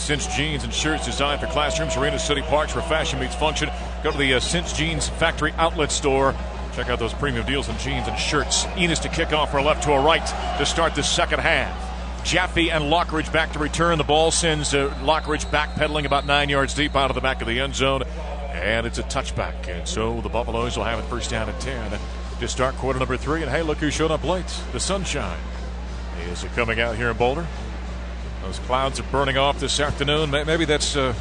Cinch jeans and shirts designed for classrooms, arenas, city parks, where fashion meets function. Go to the Cinch Jeans Factory Outlet Store. Check out those premium deals on jeans and shirts. Enos to kick off from left to a right to start the second half. Jaffe and Lockridge back to return. The ball sends Lockridge backpedaling about 9 yards deep out of the back of the end zone. And it's a touchback. And so the Buffaloes will have it first down at 10 to start quarter number 3. And hey, look who showed up late. The sunshine is coming out here in Boulder. Those clouds are burning off this afternoon. Maybe that's a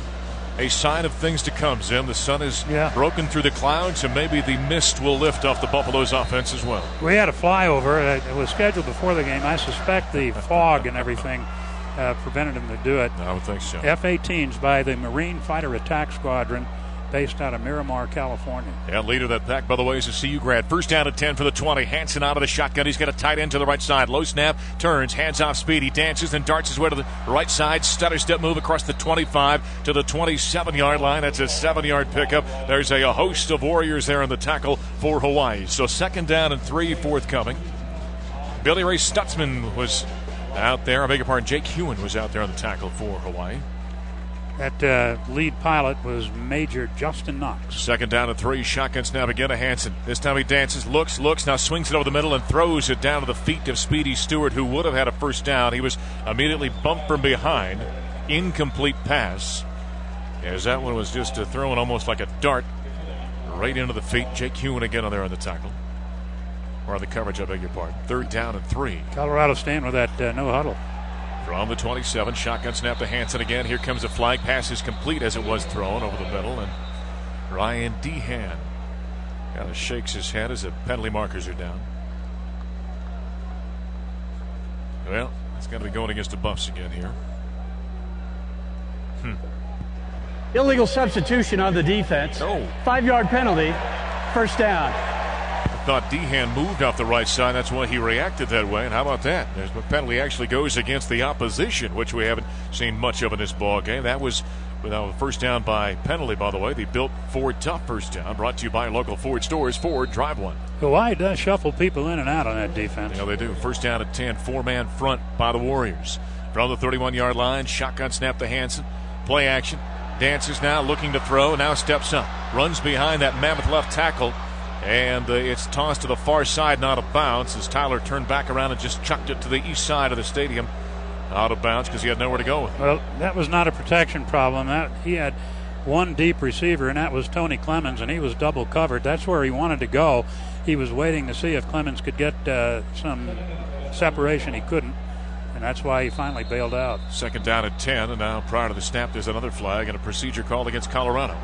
sign of things to come, Zim. The sun is broken through the clouds, and maybe the mist will lift off the Buffaloes offense as well. We had a flyover. It was scheduled before the game. I suspect the fog and everything prevented them to do it. I would think so. F-18s by the Marine Fighter Attack Squadron, based out of Miramar, California. And leader of that pack, by the way, is a CU grad. First down at 10 for the 20. Hansen out of the shotgun. He's got a tight end to the right side. Low snap, turns, hands off speed. He dances and darts his way to the right side. Stutter step move across the 25 to the 27-yard line. That's a 7-yard pickup. There's a host of Warriors there on the tackle for Hawaii. So second down and 3 forthcoming. Billy Ray Stutzman was out there. I beg your pardon, Jake Hewen was out there on the tackle for Hawaii. That lead pilot was Major Justin Knox. Second down and 3. Shotgun snap again to Hansen. This time he dances, looks, now swings it over the middle and throws it down to the feet of Speedy Stewart, who would have had a first down. He was immediately bumped from behind. Incomplete pass, as that one was just thrown almost like a dart right into the feet. Jake Hewen again on there on the tackle. Or on the coverage, I beg your pardon. Third down and 3. Colorado staying with that no huddle. From the 27, shotgun snap to Hansen again. Here comes a flag. Pass is complete as it was thrown over the middle. And Ryan Dehan kind of shakes his head as the penalty markers are down. Well, it's going to be going against the Buffs again here. Illegal substitution on the defense. 5-yard penalty. First down. Thought Dehan moved off the right side. That's why he reacted that way. And how about that? The penalty actually goes against the opposition, which we haven't seen much of in this ball game. That was without a first down by penalty, by the way. The Built Ford Tough first down, brought to you by local Ford stores. Ford, drive one. Hawaii does shuffle people in and out on that defense. Yeah, they do. First down at 10, 4-man front by the Warriors. From the 31-yard line, shotgun snap to Hansen. Play action. Dances now, looking to throw. Now steps up. Runs behind that mammoth left tackle. And it's tossed to the far side, not out of bounds, as Tyler turned back around and just chucked it to the east side of the stadium, out of bounds because he had nowhere to go with it. Well, that was not a protection problem. He had one deep receiver, and that was Tony Clemens, and he was double covered. That's where he wanted to go. He was waiting to see if Clemens could get some separation. He couldn't, and that's why he finally bailed out. Second down at 10, and now prior to the snap, there's another flag and a procedure called against Colorado.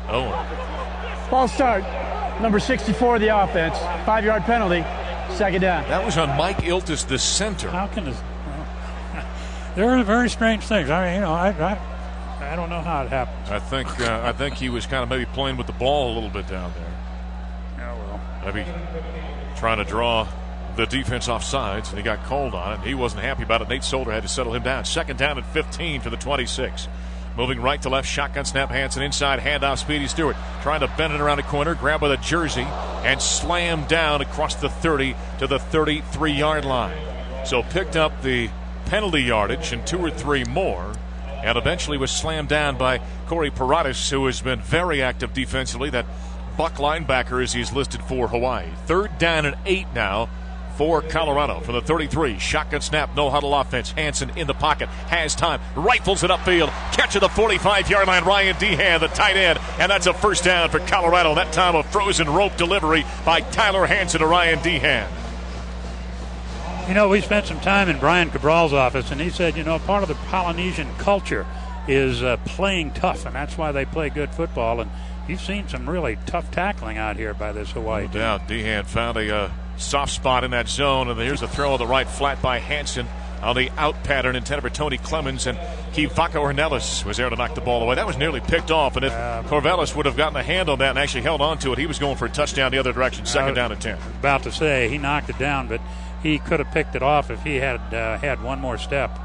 Ball start. Number 64 of the offense. 5-yard penalty. Second down. That was on Mike Iltis, the center. How can this? There are very strange things. I mean, I don't know how it happens. I think he was kind of maybe playing with the ball a little bit down there. Oh well. Maybe trying to draw the defense off sides, and he got called on it. He wasn't happy about it. Nate Solder had to settle him down. Second down and 15 for the 26. Moving right to left, shotgun snap, Hansen inside, handoff, Speedy Stewart. Trying to bend it around a corner, grab with a jersey, and slam down across the 30 to the 33-yard line. So picked up the penalty yardage and 2 or 3 more, and eventually was slammed down by Corey Paratis, who has been very active defensively. That Buck linebacker as he's listed for Hawaii. Third down and 8 now for Colorado from the 33. Shotgun snap, no huddle offense. Hansen in the pocket, has time, rifles it upfield, catch at the 45-yard line. Ryan Dehan, the tight end, and that's a first down for Colorado. That time a frozen rope delivery by Tyler Hansen to Ryan Dehan. You know, we spent some time in Brian Cabral's office, and he said, part of the Polynesian culture is playing tough, and that's why they play good football. And you've seen some really tough tackling out here by this Hawaii team. No doubt. Dehan found a soft spot in that zone, and here's a throw on the right flat by Hansen on the out pattern intended for Tony Clemens, and Kivaka Ornelas was there to knock the ball away. That was nearly picked off, and if Corvallis would have gotten a hand on that and actually held on to it, he was going for a touchdown the other direction. Second down and 10. About to say he knocked it down, but he could have picked it off if he had had one more step.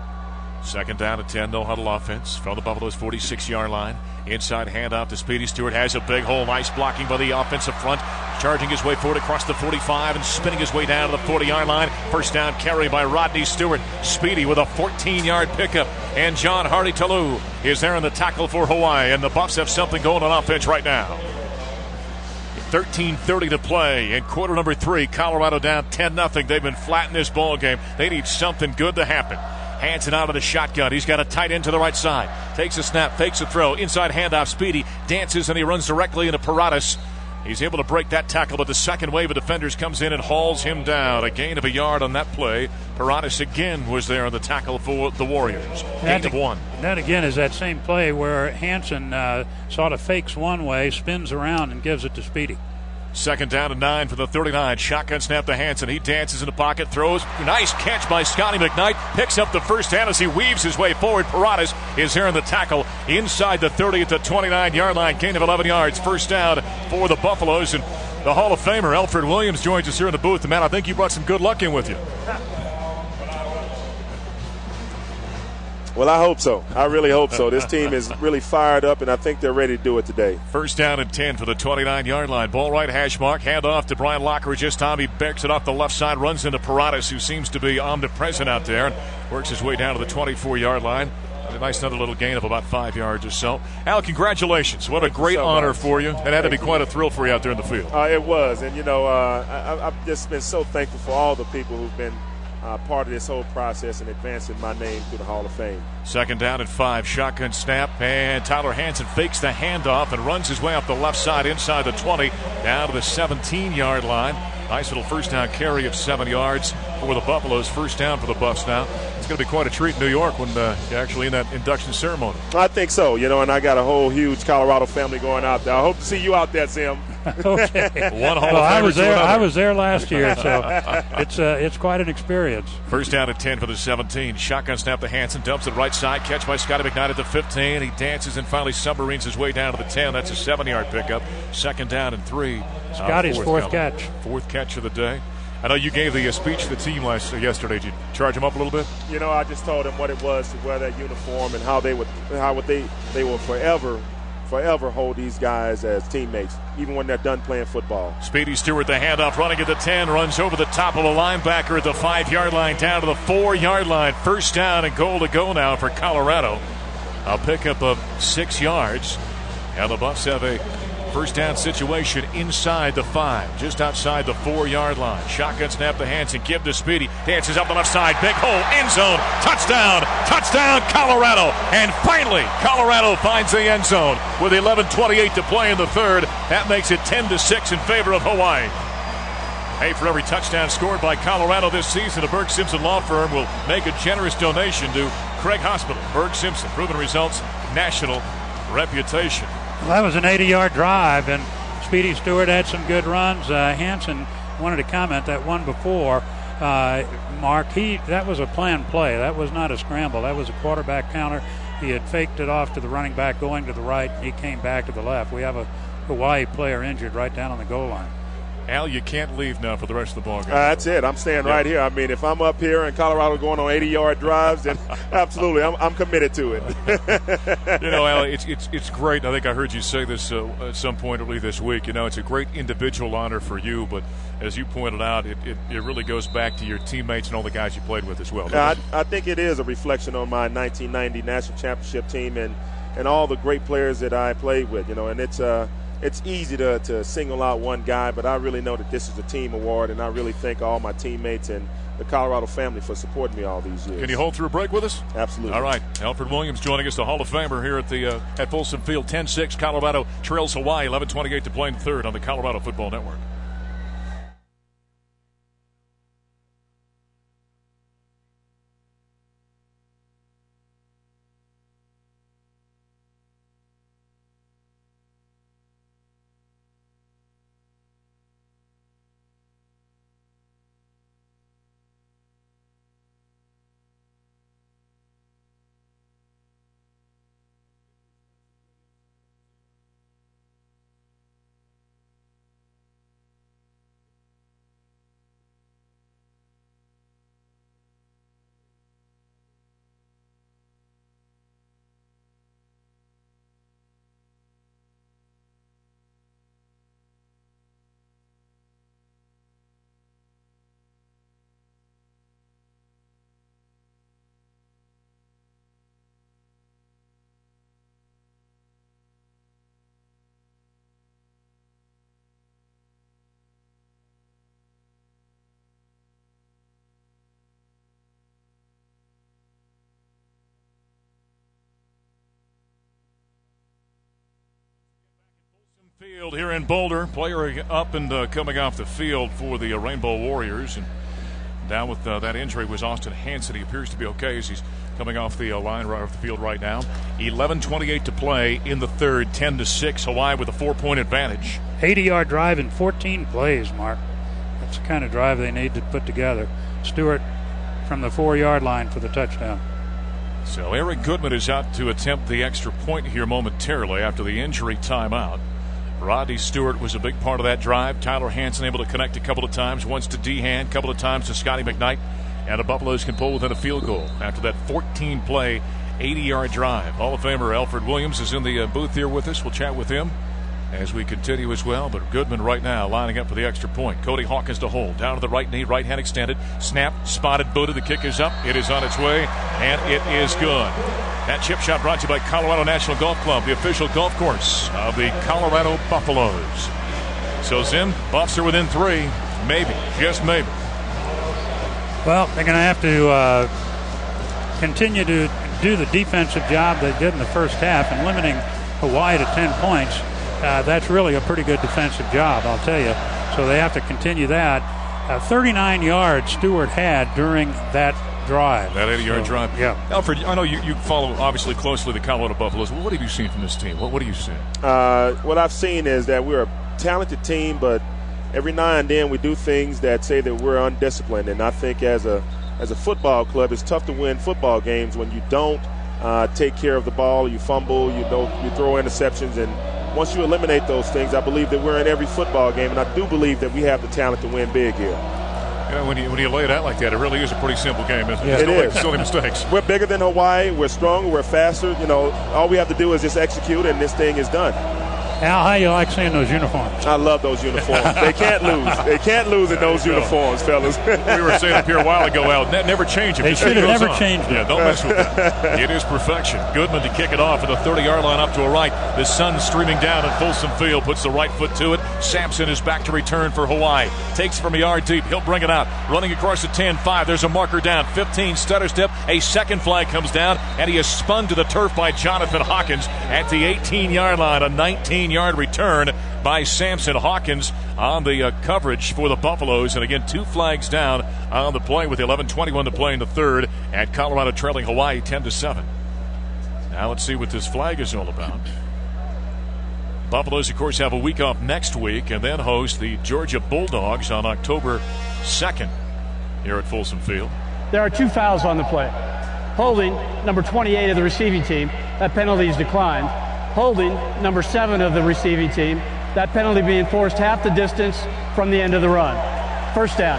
Second down and 10, no huddle offense from the Buffaloes' 46-yard line. Inside handoff to Speedy Stewart, has a big hole. Nice blocking by the offensive front. Charging his way forward across the 45 and spinning his way down to the 40-yard line. First down carry by Rodney Stewart. Speedy with a 14-yard pickup. And John Hardy-Talou is there in the tackle for Hawaii. And the Buffs have something going on offense right now. 13:30 to play in quarter number 3. Colorado down 10-0. They've been flat in this ball game. They need something good to happen. Hands it out of the shotgun. He's got a tight end to the right side. Takes a snap, fakes a throw. Inside handoff. Speedy dances and he runs directly into Paradas. He's able to break that tackle, but the second wave of defenders comes in and hauls him down. A gain of a yard on that play. Paradas again was there on the tackle for the Warriors. Gain of 1. That again is that same play where Hansen sort of fakes one way, spins around, and gives it to Speedy. Second down and 9 for the 39. Shotgun snap to Hansen. He dances in the pocket, throws. Nice catch by Scotty McKnight. Picks up the first down as he weaves his way forward. Paradas is there in the tackle inside the 30 at the 29-yard line. Gain of 11 yards. First down for the Buffaloes. And the Hall of Famer Alfred Williams joins us here in the booth. And man, I think you brought some good luck in with you. Well, I hope so. I really hope so. This team is really fired up, and I think they're ready to do it today. First down and 10 for the 29-yard line. Ball right hash mark. Hand off to Brian Lockridge this time. He backs it off the left side, runs into Paradas, who seems to be omnipresent out there, and works his way down to the 24-yard line. A nice another little gain of about 5 yards or so. Al, congratulations. What a great honor for you. It had to be quite a thrill for you out there in the field. It was. And, I've just been so thankful for all the people who've been part of this whole process and advancing my name to the Hall of Fame. Second down and 5. Shotgun snap. And Tyler Hansen fakes the handoff and runs his way up the left side inside the 20 down to the 17-yard line. Nice little first down carry of 7 yards for the Buffaloes. First down for the Buffs now. It's going to be quite a treat in New York when you're actually in that induction ceremony. I think so, and I got a whole huge Colorado family going out there. I hope to see you out there, Sim. Okay. One Hall of Famer. I was there last year, so it's quite an experience. First down at 10 for the 17. Shotgun snap to Hansen. Dumps it right side. Catch by Scotty McKnight at the 15. He dances and finally submarines his way down to the 10. That's a 7-yard pickup. Second down and 3. Scotty's fourth catch. Fourth catch of the day. I know you gave the speech to the team yesterday. Did you charge them up a little bit? I just told them what it was to wear that uniform and how they would forever hold these guys as teammates, even when they're done playing football. Speedy Stewart, the handoff, running at the 10, runs over the top of a linebacker at the 5-yard line, down to the 4-yard line. First down and goal to go now for Colorado. A pickup of 6 yards. And the Buffs have a first down situation inside the 5, just outside the 4-yard line. Shotgun snap to Hansen, give to Speedy. Dances up the left side, big hole, end zone, touchdown, Colorado. And finally, Colorado finds the end zone with 11:28 to play in the third. That makes it 10-6 in favor of Hawaii. Hey, for every touchdown scored by Colorado this season, the Berg Simpson Law Firm will make a generous donation to Craig Hospital. Berg Simpson, proven results, national reputation. Well, that was an 80-yard drive, and Speedy Stewart had some good runs. Hansen wanted to comment that one before, Mark, that was a planned play. That was not a scramble. That was a quarterback counter. He had faked it off to the running back going to the right, and he came back to the left. We have a Hawaii player injured right down on the goal line. Al, you can't leave now for the rast of the ball game. That's it. I'm staying right here. I mean, if I'm up here in Colorado going on 80-yard drives, then absolutely, I'm committed to it. Al, it's great. I think I heard you say this at some point early this week. It's a great individual honor for you, but as you pointed out, it really goes back to your teammates and all the guys you played with as well. I think it is a reflection on my 1990 national championship team and all the great players that I played with. And it's easy to single out one guy, but I really know that this is a team award, and I really thank all my teammates and the Colorado family for supporting me all these years. Can you hold through a break with us? Absolutely. All right. Alfred Williams joining us, the Hall of Famer here at Folsom Field. 10-6, Colorado trails Hawaii. 11:28 to play in the third on the Colorado Football Network. Field here in Boulder. Player up and coming off the field for the Rainbow Warriors. And down with that injury was Austin Hansen. He appears to be okay as he's coming off the line right off the field right now. 11:28 to play in the third. 10-6. Hawaii with a 4-point advantage. 80-yard drive in 14 plays, Mark. That's the kind of drive they need to put together. Stewart from the 4-yard line for the touchdown. So Eric Goodman is out to attempt the extra point here momentarily after the injury timeout. Rodney Stewart was a big part of that drive. Tyler Hansen able to connect a couple of times, once to D-Hand, a couple of times to Scotty McKnight. And the Buffaloes can pull within a field goal after that 14-play, 80-yard drive. Hall of Famer Alfred Williams is in the booth here with us. We'll chat with him as we continue as well. But Goodman right now lining up for the extra point. Cody Hawkins to hold. Down to the right knee, right hand extended. Snap, spotted, booted. The kick is up. It is on its way, and it is good. That chip shot brought to you by Colorado National Golf Club, the official golf course of the Colorado Buffaloes. So Zim, Buffs are within 3. Maybe, just maybe. Well, they're going to have to continue to do the defensive job they did in the first half and limiting Hawaii to 10 points. That's really a pretty good defensive job, I'll tell you. So they have to continue that. 39 yards Stewart had during that drive. That 80-yard drive. Yeah. Alfred, I know you follow obviously closely the Colorado Buffaloes. What have you seen from this team? What are you seeing? What I've seen is that we're a talented team, but every now and then we do things that say that we're undisciplined. And I think as a football club, it's tough to win football games when you don't take care of the ball, you fumble, you throw interceptions. And once you eliminate those things, I believe that we're in every football game. And I do believe that we have the talent to win big here. You know, when you lay it out like that, it really is a pretty simple game, isn't it? Yeah, There's it is. silly mistakes. We're bigger than Hawaii. We're stronger. We're faster. You know, all we have to do is just execute, and this thing is done. Al, how you like seeing those uniforms? I love those uniforms. They can't lose. They can't lose in those uniforms, fellas. We were saying up here a while ago, Al, never change it. They should have never changed it. Yeah, don't mess with that. It is perfection. Goodman to kick it off at the 30-yard line up to a right. The sun streaming down at Folsom Field, puts the right foot to it. Sampson is back to return for Hawaii. Takes from a yard deep. He'll bring it out. Running across the 10-5. There's a marker down. 15, stutter step. A second flag comes down, and he is spun to the turf by Jonathan Hawkins at the 18-yard line. A 19-yard return by Samson. Hawkins on the coverage for the Buffaloes. And again, 2 flags down on the play with 11:21 to play in the third. And Colorado trailing Hawaii 10-7. Now let's see what this flag is all about. Buffaloes, of course, have a week off next week and then host the Georgia Bulldogs on October 2nd here at Folsom Field. There are 2 fouls on the play. Holding, number 28 of the receiving team. That penalty is declined. Holding, number 7 of the receiving team. That penalty being forced half the distance from the end of the run. First down.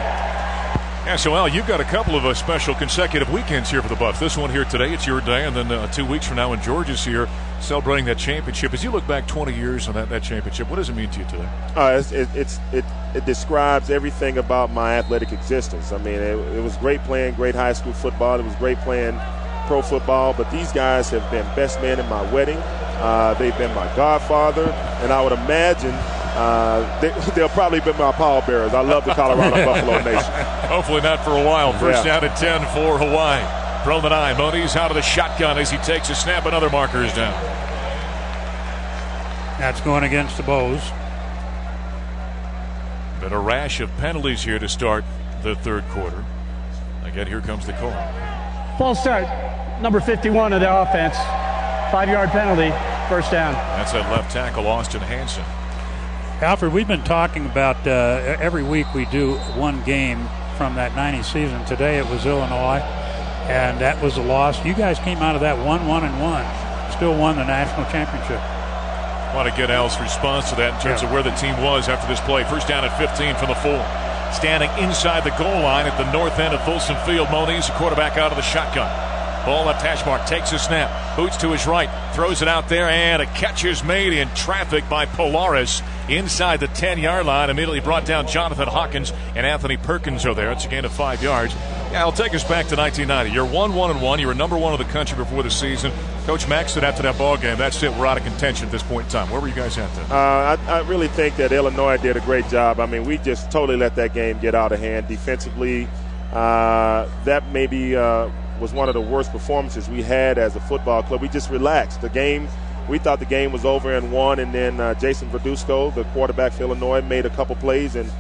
Yeah, so Al, you've got a couple of special consecutive weekends here for the Buffs. This one here today, it's your day, and then 2 weeks from now when Georgia's here celebrating that championship. As you look back 20 years on that championship, what does it mean to you today? It describes everything about my athletic existence. I mean, it was great playing great high school football. It was great playing pro football, but these guys have been best men in my wedding. They've been my godfather, and I would imagine they'll probably be my pallbearers. I love the Colorado Buffalo Nation. Hopefully not for a while. First down at 10 for Hawaii. From the 9, Moniz out of the shotgun as he takes a snap. Another marker is down. That's going against the Bows. Been a rash of penalties here to start the third quarter. Again, here comes the call. False start, number 51 of the offense. 5-yard penalty, first down. That's that left tackle, Austin Hansen. Alfred, we've been talking about every week we do one game from that 90 season. Today it was Illinois, and that was a loss. You guys came out of that 1-1-1, still won the national championship. I want to get Al's response to that in terms of where the team was after this play. First down at 15 from the 4. Standing inside the goal line at the north end of Folsom Field, Moniz, the quarterback out of the shotgun. Ball left hash mark, takes a snap, boots to his right, throws it out there, and a catch is made in traffic by Polaris inside the 10-yard line. Immediately brought down Jonathan Hawkins, and Anthony Perkins are there. It's a gain of 5 yards. Yeah, I'll take us back to 1990. You're 1-1-1. You were number 1 of the country before the season. Coach Mack said after that ball game, that's it. We're out of contention at this point in time. Where were you guys at then? I really think that Illinois did a great job. I mean, we just totally let that game get out of hand defensively. That maybe was one of the worst performances we had as a football club. We just relaxed. The game we thought the game was over and won, and then Jason Verduzco, the quarterback for Illinois, made a couple plays and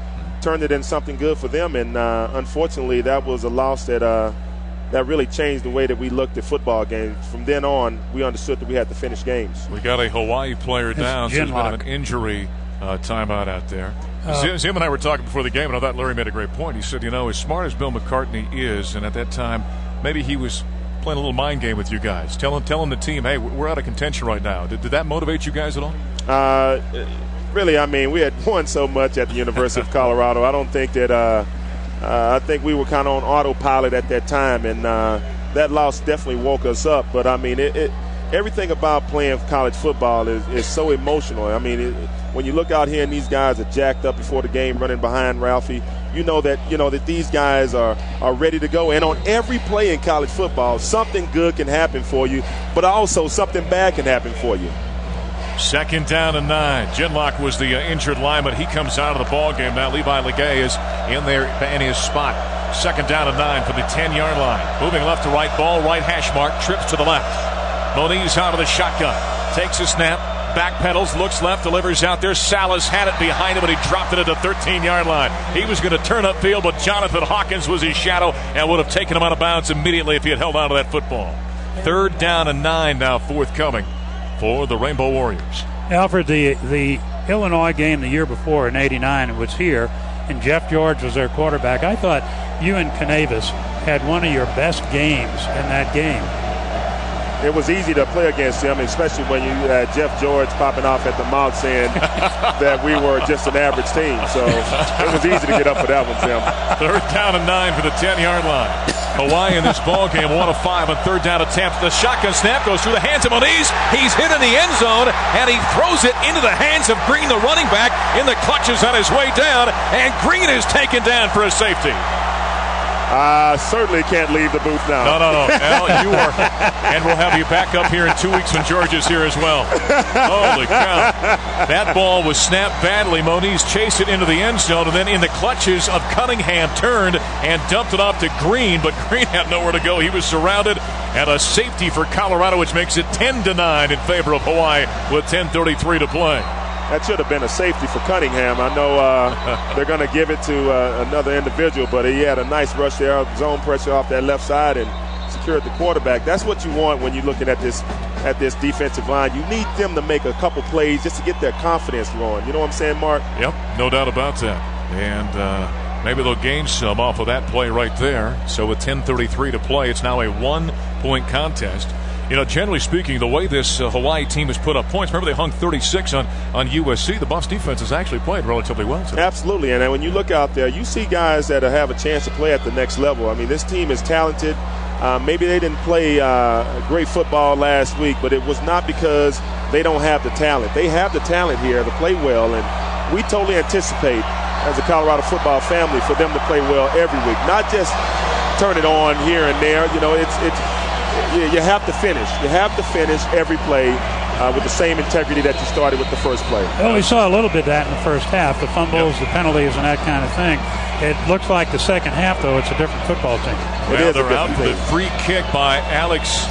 turned it into something good for them. And unfortunately, that was a loss that really changed the way that we looked at football games. From then on, we understood that we had to finish games. We got a Hawaii player down, so there's been an injury timeout out there. Zim and I were talking before the game, and I thought Larry made a great point. He said, as smart as Bill McCartney is, and at that time, maybe he was playing a little mind game with you guys, telling the team, hey, we're out of contention right now. Did that motivate you guys at all? Really, I mean, we had won so much at the University of Colorado. I don't think that I think we were kind of on autopilot at that time, and that loss definitely woke us up. But, I mean, everything about playing college football is so emotional. I mean, when you look out here and these guys are jacked up before the game running behind Ralphie, you know that these guys are ready to go. And on every play in college football, something good can happen for you, but also something bad can happen for you. 2nd down and 9. Jinlock was the injured lineman. He comes out of the ball game now. Levi Legay is in there in his spot. 2nd down and 9 from the 10-yard line. Moving left to right, ball right hash mark, trips to the left. Moniz out of the shotgun, takes a snap, backpedals, looks left, delivers out there. Salas had it behind him, but he dropped it at the 13-yard line. He was going to turn upfield, but Jonathan Hawkins was his shadow and would have taken him out of bounds immediately if he had held on to that football. 3rd down and 9 now forthcoming for the Rainbow Warriors. Alfred, the Illinois game the year before in '89 was here, and Jeff George was their quarterback. I thought you and Canavas had one of your best games in that game. It was easy to play against him, especially when you had Jeff George popping off at the mouth saying that we were just an average team. So it was easy to get up for that one, Tim. 3rd down and 9 for the 10-yard line. Hawaii in this ball game, 1 of 5 on 3rd down attempts. The shotgun snap goes through the hands of Moniz. He's hit in the end zone, and he throws it into the hands of Green, the running back, in the clutches on his way down, and Green is taken down for a safety. I certainly can't leave the booth now. No. Al, you are. And we'll have you back up here in 2 weeks when George is here as well. Holy cow. That ball was snapped badly. Moniz chased it into the end zone, and then in the clutches of Cunningham turned and dumped it off to Green, but Green had nowhere to go. He was surrounded, and a safety for Colorado, which makes it 10-9 in favor of Hawaii with 10:33 to play. That should have been a safety for Cunningham. I know they're going to give it to another individual, but he had a nice rush there, zone pressure off that left side, and secured the quarterback. That's what you want when you're looking at this defensive line. You need them to make a couple plays just to get their confidence going. You know what I'm saying, Mark? Yep, no doubt about that. And maybe they'll gain some off of that play right there. So with 10:33 to play, it's now a 1-point contest. Generally speaking, the way this Hawaii team has put up points, remember they hung 36 on USC. The Buffs defense has actually played relatively well today. Absolutely, and when you look out there, you see guys that have a chance to play at the next level. I mean, this team is talented. Maybe they didn't play great football last week, but it was not because they don't have the talent. They have the talent here to play well, and we totally anticipate, as a Colorado football family, for them to play well every week, not just turn it on here and there. You have to finish. You have to finish every play with the same integrity that you started with the first play. Well, we saw a little bit of that in the first half, the fumbles, the penalties, and that kind of thing. It looks like the second half, though, it's a different football team. Well, they're out. The free kick by Alex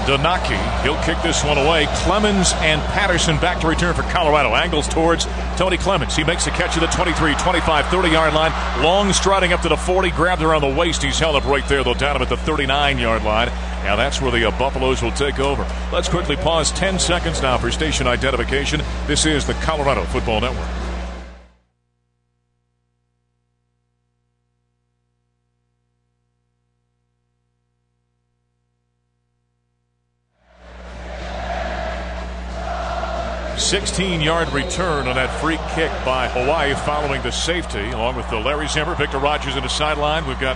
Donaki. He'll kick this one away. Clemens and Patterson back to return for Colorado. Angles towards Tony Clemens. He makes the catch at the 23, 25, 30-yard line. Long striding up to the 40. Grabbed around the waist. He's held up right there. They'll down him at the 39-yard line. Now that's where the Buffaloes will take over. Let's quickly pause 10 seconds now for station identification. This is the Colorado Football Network. A 16-yard return on that free kick by Hawaii following the safety, along with the Larry Zimmer, Victor Rogers in the sideline. We've got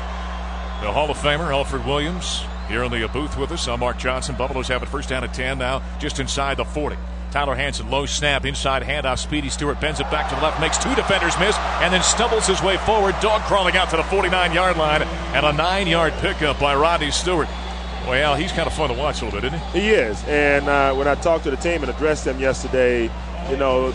the Hall of Famer, Alfred Williams, here in the booth with us. I'm Mark Johnson. Buffaloes have it first down at 10 now, just inside the 40. Tyler Hansen, low snap, inside handoff. Speedy Stewart bends it back to the left, makes two defenders miss, and then stumbles his way forward, dog crawling out to the 49-yard line, and a 9-yard pickup by Rodney Stewart. Well, he's kind of fun to watch a little bit, isn't he? He is. And when I talked to the team and addressed them yesterday,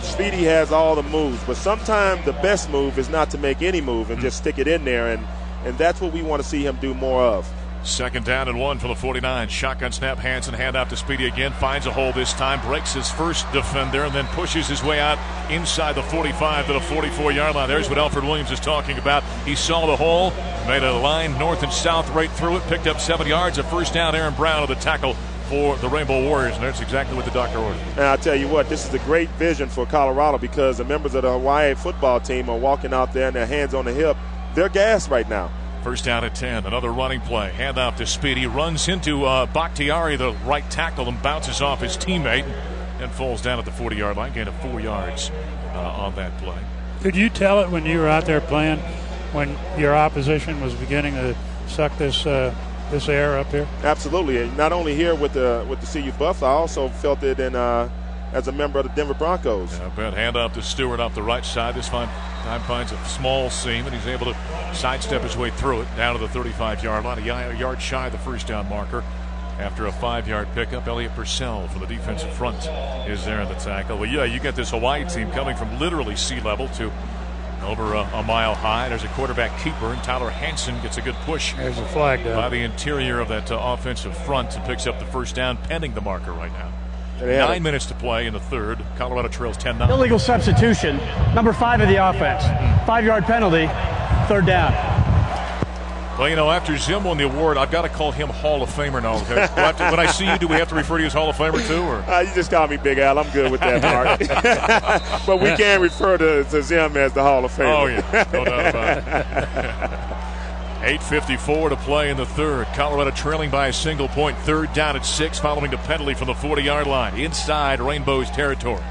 Speedy has all the moves. But sometimes the best move is not to make any move and just stick it in there. And that's what we want to see him do more of. Second down and 1 for the 49. Shotgun snap, Hansen, hand off to Speedy again. Finds a hole this time, breaks his first defender, and then pushes his way out inside the 45 to the 44-yard line. There's what Alfred Williams is talking about. He saw the hole, made a line north and south right through it, picked up 7 yards. A first down, Aaron Brown of the tackle for the Rainbow Warriors, and that's exactly what the doctor ordered. And I'll tell you what, this is a great vision for Colorado because the members of the Hawaii football team are walking out there and their hands on the hip. They're gassed right now. First down at 10. Another running play. Handoff to Speedy. Runs into Bakhtiari, the right tackle, and bounces off his teammate and falls down at the 40-yard line. Gain of 4 yards on that play. Could you tell it when you were out there playing, when your opposition was beginning to suck this air up here? Absolutely. And not only here with the CU Buffs, I also felt it in as a member of the Denver Broncos. Yeah, I bet. Handoff to Stewart off the right side. This time finds a small seam, and he's able to sidestep his way through it down to the 35-yard line. A yard shy of the first down marker after a 5-yard pickup. Elliot Purcell from the defensive front is there in the tackle. Well, yeah, you get this Hawaii team coming from literally sea level to over a mile high. There's a quarterback keeper, and Tyler Hansen gets a good push. There's a flag down by the interior of that offensive front and picks up the first down, pending the marker right now. 9 minutes to play in the third. Colorado trails 10-9. Illegal substitution, number 5 of the offense. 5-yard penalty, third down. Well, you know, after Zim won the award, I've got to call him Hall of Famer now. Okay? When I see you, do we have to refer to you as Hall of Famer too? Or? You just call me Big Al. I'm good with that, Mark. But we can refer to Zim as the Hall of Famer. Oh, yeah. No doubt about it. 8:54 to play in the third. Colorado trailing by a single point. Third down at 6, following a penalty from the 40-yard line. Inside Rainbow's territory.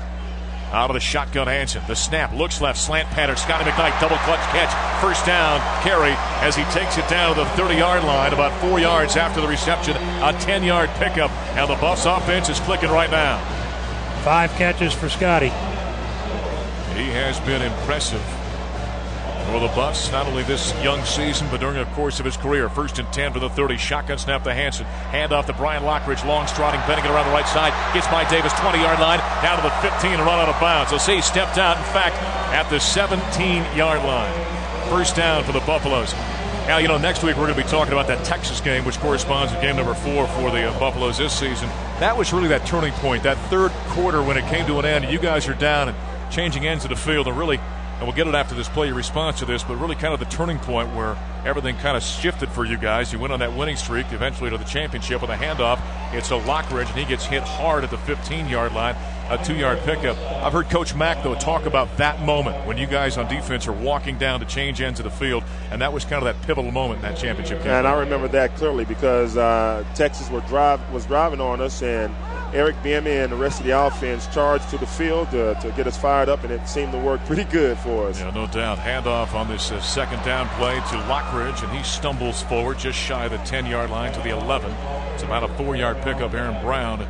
Out of the shotgun, Hansen. The snap, looks left, slant pattern. Scotty McKnight, double clutch catch. First down, carry as he takes it down to the 30-yard line, about 4 yards after the reception. A 10-yard pickup. Now the Buffs offense is clicking right now. 5 catches for Scotty. He has been impressive for the Buffs, not only this young season, but during the course of his career. First and 10 for the 30. Shotgun snap to Hansen. Hand off to Brian Lockridge. Long strutting, bending it around the right side. Gets by Davis, 20-yard line, down to the 15 and run out of bounds. They'll say he stepped out, in fact, at the 17-yard line. First down for the Buffaloes. Now, you know, next week we're going to be talking about that Texas game, which corresponds to game number 4 for the Buffaloes this season. That was really that turning point, that third quarter when it came to an end. You guys are down and changing ends of the field, and really, and we'll get it after this play, your response to this, but really kind of the turning point where everything kind of shifted for you guys. You went on that winning streak, eventually to the championship with a handoff. It's a Lockridge, and he gets hit hard at the 15-yard line, a 2-yard pickup. I've heard Coach Mack, though, talk about that moment when you guys on defense are walking down to change ends of the field, and that was kind of that pivotal moment in that championship game. And I remember that clearly because Texas was driving on us, and Eric Biemi and the rest of the offense charged to the field to get us fired up, and it seemed to work pretty good for us. Yeah, no doubt. Handoff on this second down play to Lockridge, and he stumbles forward just shy of the 10-yard line to the 11. It's about a 4-yard pickup. Aaron Brown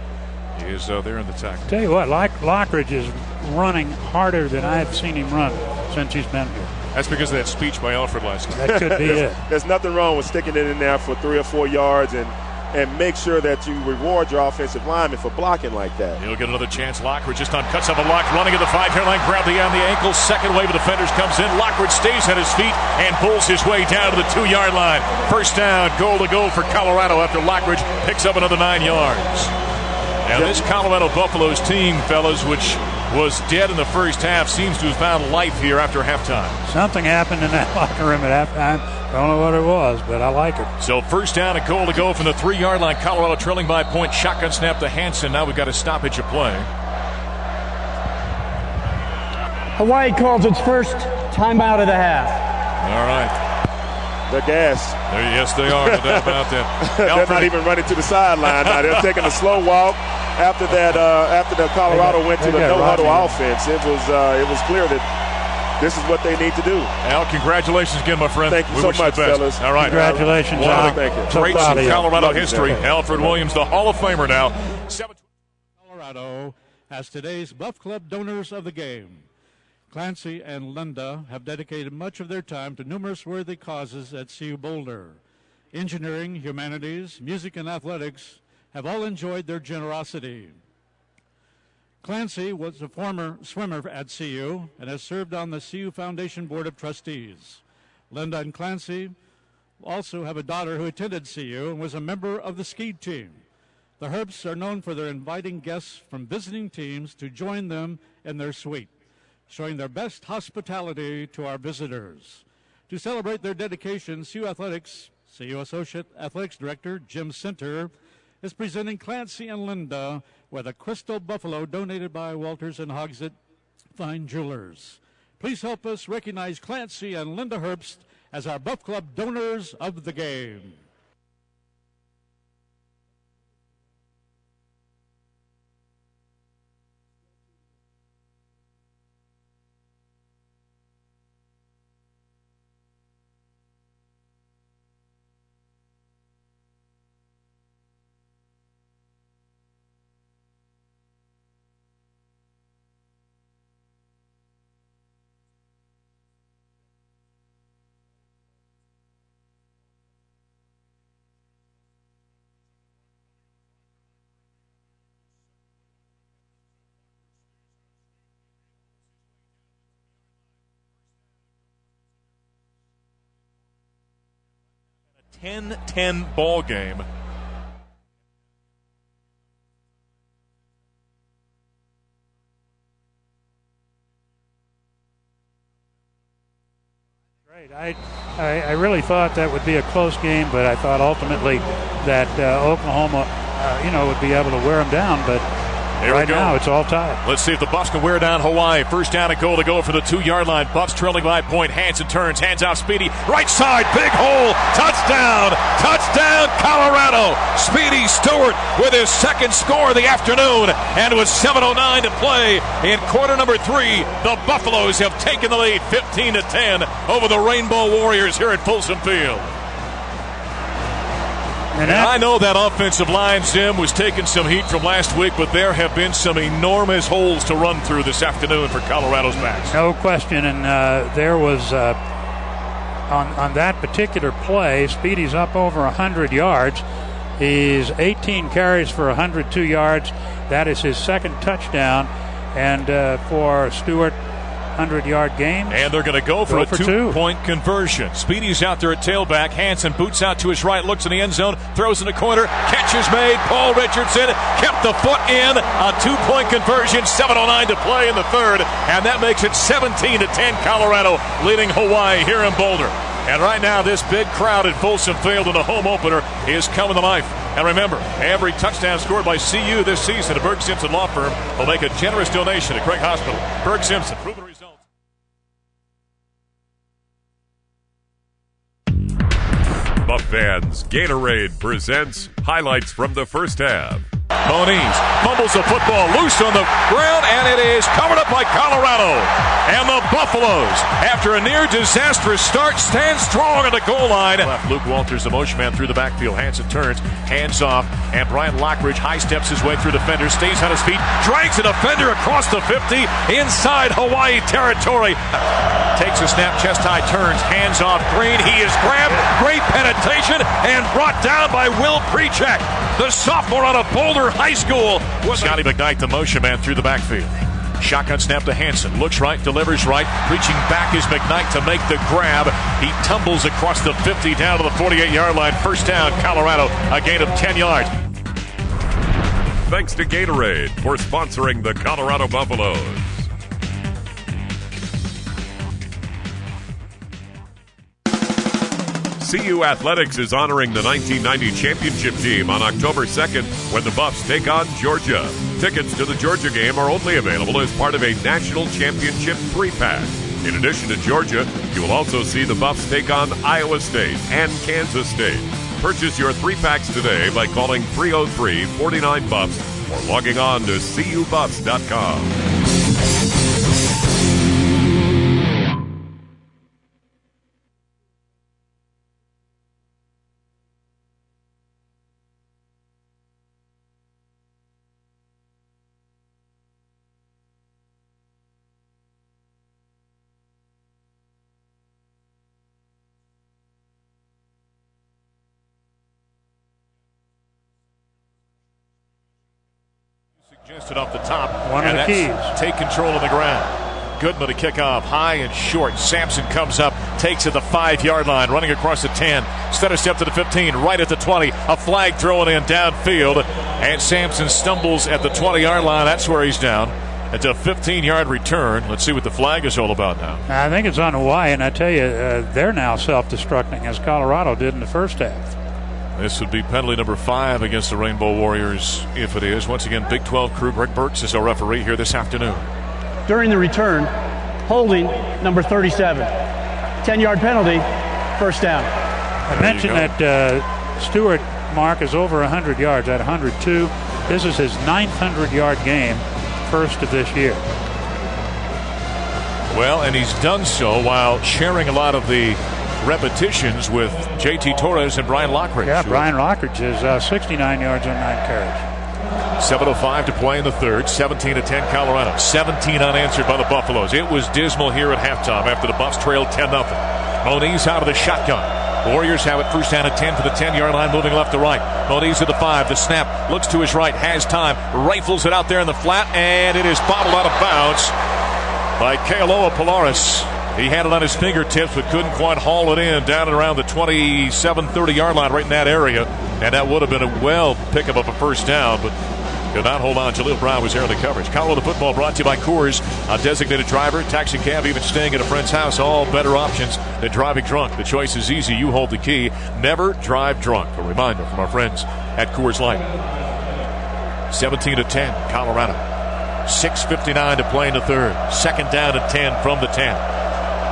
is there in the tackle. Tell you what, Lockridge is running harder than I've seen him run since he's been here. That's because of that speech by Alfred last night. That could be it. There's nothing wrong with sticking it in there for 3 or 4 yards and make sure that you reward your offensive lineman for blocking like that. He'll get another chance. Lockridge just on cuts up a block, running at the 5-yard line, grab the ankle. Second wave of defenders comes in. Lockridge stays at his feet and pulls his way down to the 2-yard line. First down, goal to goal for Colorado after Lockridge picks up another 9 yards. Now this Colorado Buffaloes team, fellas, which was dead in the first half, seems to have found life here after halftime. Something happened in that locker room at halftime. Don't know what it was, but I like it. So first down and goal to go from the 3-yard line. Colorado trailing by a point. Shotgun snap to Hansen. Now we've got a stoppage of play. Hawaii calls its first timeout of the half. All right. They're gassed. Yes, they are. No doubt about that. They're not even running to the sideline now. They're taking a slow walk. After that, after the Colorado went to the no-huddle offense, it was clear that this is what they need to do. Al, congratulations again, my friend. Thank you so much, fellas. All right. Congratulations, Al. Thank you. Great in Colorado history. Alfred Williams, the Hall of Famer now. Colorado as today's Buff Club donors of the game. Clancy and Linda have dedicated much of their time to numerous worthy causes at CU Boulder. Engineering, humanities, music, and athletics have all enjoyed their generosity. Clancy was a former swimmer at CU and has served on the CU Foundation Board of Trustees. Linda and Clancy also have a daughter who attended CU and was a member of the ski team. The Herbsts are known for their inviting guests from visiting teams to join them in their suite, showing their best hospitality to our visitors. To celebrate their dedication, CU Athletics, CU Associate Athletics Director Jim Center, is presenting Clancy and Linda with a crystal buffalo donated by Walters and Hogsett Fine Jewelers. Please help us recognize Clancy and Linda Herbst as our Buff Club donors of the game. A 10-10 ball game. Great. I really thought that would be a close game, but I thought ultimately that Oklahoma, would be able to wear them down. But Here right now it's all tied. Let's see if the Buffs can wear down Hawaii. First down and goal to go for the 2-yard line. Buffs trailing by a point. Hansen turns, hands off Speedy. Right side, big hole. Touchdown. Touchdown, Colorado. Speedy Stewart with his second score of the afternoon. And with 7:09 to play in quarter number 3, the Buffaloes have taken the lead 15-10 over the Rainbow Warriors here at Folsom Field. And I know that offensive line, Jim, was taking some heat from last week, but there have been some enormous holes to run through this afternoon for Colorado's backs. No question, and there was, on that particular play, Speedy's up over 100 yards. He's 18 carries for 102 yards. That is his second touchdown, and for Stewart, 100-yard game. And they're going to go for a two-point conversion. Speedy's out there at tailback. Hansen boots out to his right, looks in the end zone, throws in the corner. Catch is made. Paul Richardson kept the foot in. A two-point conversion. 7:09 to play in the third. And that makes it 17-10. Colorado leading Hawaii here in Boulder. And right now, this big crowd at Folsom Field in the home opener is coming to life. And remember, every touchdown scored by CU this season, the Berg Simpson Law Firm will make a generous donation to Craig Hospital. Berg Simpson, proven results. Buff fans, Gatorade presents highlights from the first half. Moniz fumbles the football loose on the ground, and it is covered up by Colorado. And the Buffaloes, after a near disastrous start, stand strong at the goal line. Luke Walters, the motion man, through the backfield. Hansen turns, hands off, and Brian Lockridge high steps his way through defenders, stays on his feet, drags a defender across the 50 inside Hawaii territory. Takes a snap, chest high, turns, hands off Green. He is grabbed, great penetration, and brought down by Will Prechek, the sophomore out of Boulder High School. Scotty McKnight, the motion man, through the backfield. Shotgun snap to Hansen. Looks right, delivers right. Reaching back is McKnight to make the grab. He tumbles across the 50 down to the 48-yard line. First down, Colorado, a gain of 10 yards. Thanks to Gatorade for sponsoring the Colorado Buffaloes. CU Athletics is honoring the 1990 championship team on October 2nd when the Buffs take on Georgia. Tickets to the Georgia game are only available as part of a national championship 3-pack. In addition to Georgia, you will also see the Buffs take on Iowa State and Kansas State. Purchase your 3-packs today by calling 303-49-BUFFS or logging on to cubuffs.com. Suggested off the top. One of the keys. Take control of the ground. Goodman to kick off. High and short. Sampson comes up, takes it the 5-yard line, running across the 10. Instead of step to the 15, right at the 20. A flag thrown in downfield. And Sampson stumbles at the 20-yard line. That's where he's down. It's a 15-yard return. Let's see what the flag is all about now. I think it's on Hawaii, and I tell you, they're now self-destructing, as Colorado did in the first half. This would be penalty number 5 against the Rainbow Warriors if it is. Once again, Big 12 crew. Greg Burks is our referee here this afternoon. During the return, holding number 37. 10-yard penalty, first down. I mentioned that Stewart mark is over 100 yards at 102. This is his 900-yard game, first of this year. Well, and he's done so while sharing a lot of the repetitions with J.T. Torres and Brian Lockridge. Yeah, Brian Lockridge is 69 yards on 9 carries. 7:05 to play in the third. 17-10 Colorado. 17 unanswered by the Buffaloes. It was dismal here at halftime after the Buffs trailed 10-0. Moniz out of the shotgun. Warriors have it first down at 10 for the 10-yard line, moving left to right. Moniz at the 5. The snap, looks to his right, has time, rifles it out there in the flat, and it is bobbled out of bounds by Kealoha Polaris. He had it on his fingertips but couldn't quite haul it in down and around the 27-30-yard line right in that area. And that would have been a pickup of a first down, but could not hold on. Jaleel Brown was there in the coverage. Colorado football brought to you by Coors. A designated driver, taxi cab, even staying at a friend's house. All better options than driving drunk. The choice is easy. You hold the key. Never drive drunk. A reminder from our friends at Coors Light. 17-10, Colorado. 6:59 to play in the third. Second down and 10 from the 10.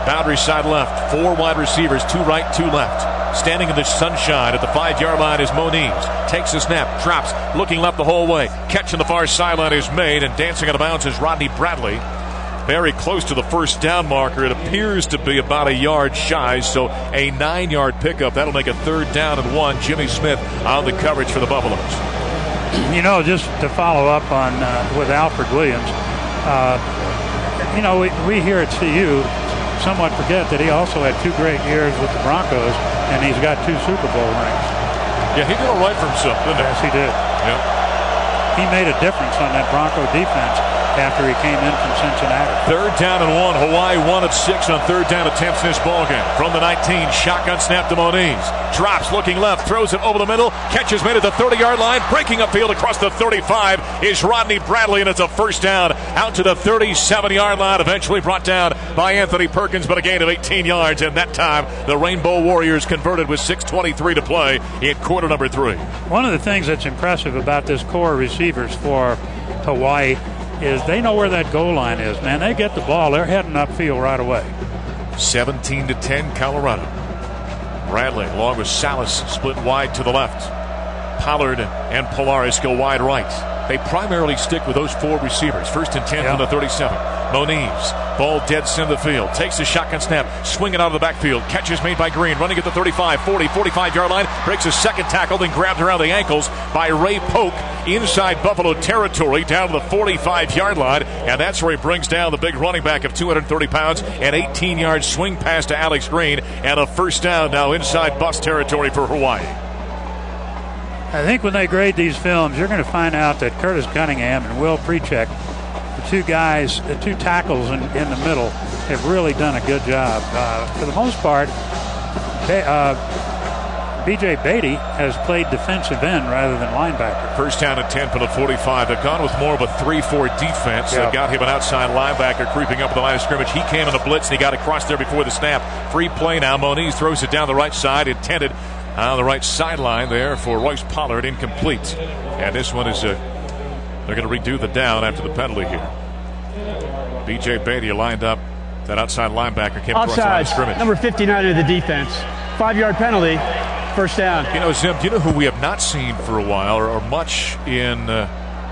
Boundary side left. 4 wide receivers, 2 right, 2 left. Standing in the sunshine at the 5-yard line is Moniz. Takes a snap, drops, looking left the whole way. Catch on the far sideline is made, and dancing out of bounds is Rodney Bradley. Very close to the first down marker. It appears to be about a yard shy, so a 9-yard pickup. That'll make a third down and 1. Jimmy Smith on the coverage for the Buffaloes. You know, just to follow up on with Alfred Williams, we here at CU somewhat forget that he also had 2 great years with the Broncos, and he's got 2 Super Bowl rings. Yeah, he did all right for himself, didn't he? Yes, he did. Yeah. He made a difference on that Bronco defense after he came in from Cincinnati. Third down and 1. Hawaii 1 of 6 on third down attempts in this ballgame. From the 19, shotgun snap to Moniz. Drops, looking left, throws it over the middle. Catches made at the 30-yard line. Breaking upfield across the 35 is Rodney Bradley, and it's a first down out to the 37-yard line. Eventually brought down by Anthony Perkins, but a gain of 18 yards. And that time, the Rainbow Warriors converted with 6:23 to play in quarter number 3. One of the things that's impressive about this core of receivers for Hawaii is they know where that goal line is, man. They get the ball, they're heading upfield right away. 17-10 Colorado. Bradley along with Salas split wide to the left. Pollard and Polaris go wide right. They primarily stick with those 4 receivers. First and 10 from the 37. Moniz, ball dead center of the field. Takes the shotgun snap, swinging out of the backfield. Catches made by Green, running at the 35, 40, 45-yard line. Breaks a second tackle, then grabbed around the ankles by Ray Polk inside Buffalo territory down to the 45-yard line. And that's where he brings down the big running back of 230 pounds. An 18-yard swing pass to Alex Green. And a first down now inside Buffs territory for Hawaii. I think when they grade these films, you're going to find out that Curtis Cunningham and Will Precheck, the 2 tackles in the middle, have really done a good job. For the most part, B.J. Beatty has played defensive end rather than linebacker. First down and 10 for the 45. They've gone with more of a 3-4 defense. They've got him an outside linebacker creeping up the line of scrimmage. He came in a blitz, and he got across there before the snap. Free play now. Moniz throws it down the right side, intended on the right sideline there for Royce Pollard, incomplete. And this one is they're going to redo the down after the penalty here. B.J. Beatty lined up. That outside linebacker came across the line of scrimmage. Number 59 of the defense. 5-yard penalty, first down. You know, Zim, do you know who we have not seen for a while or much in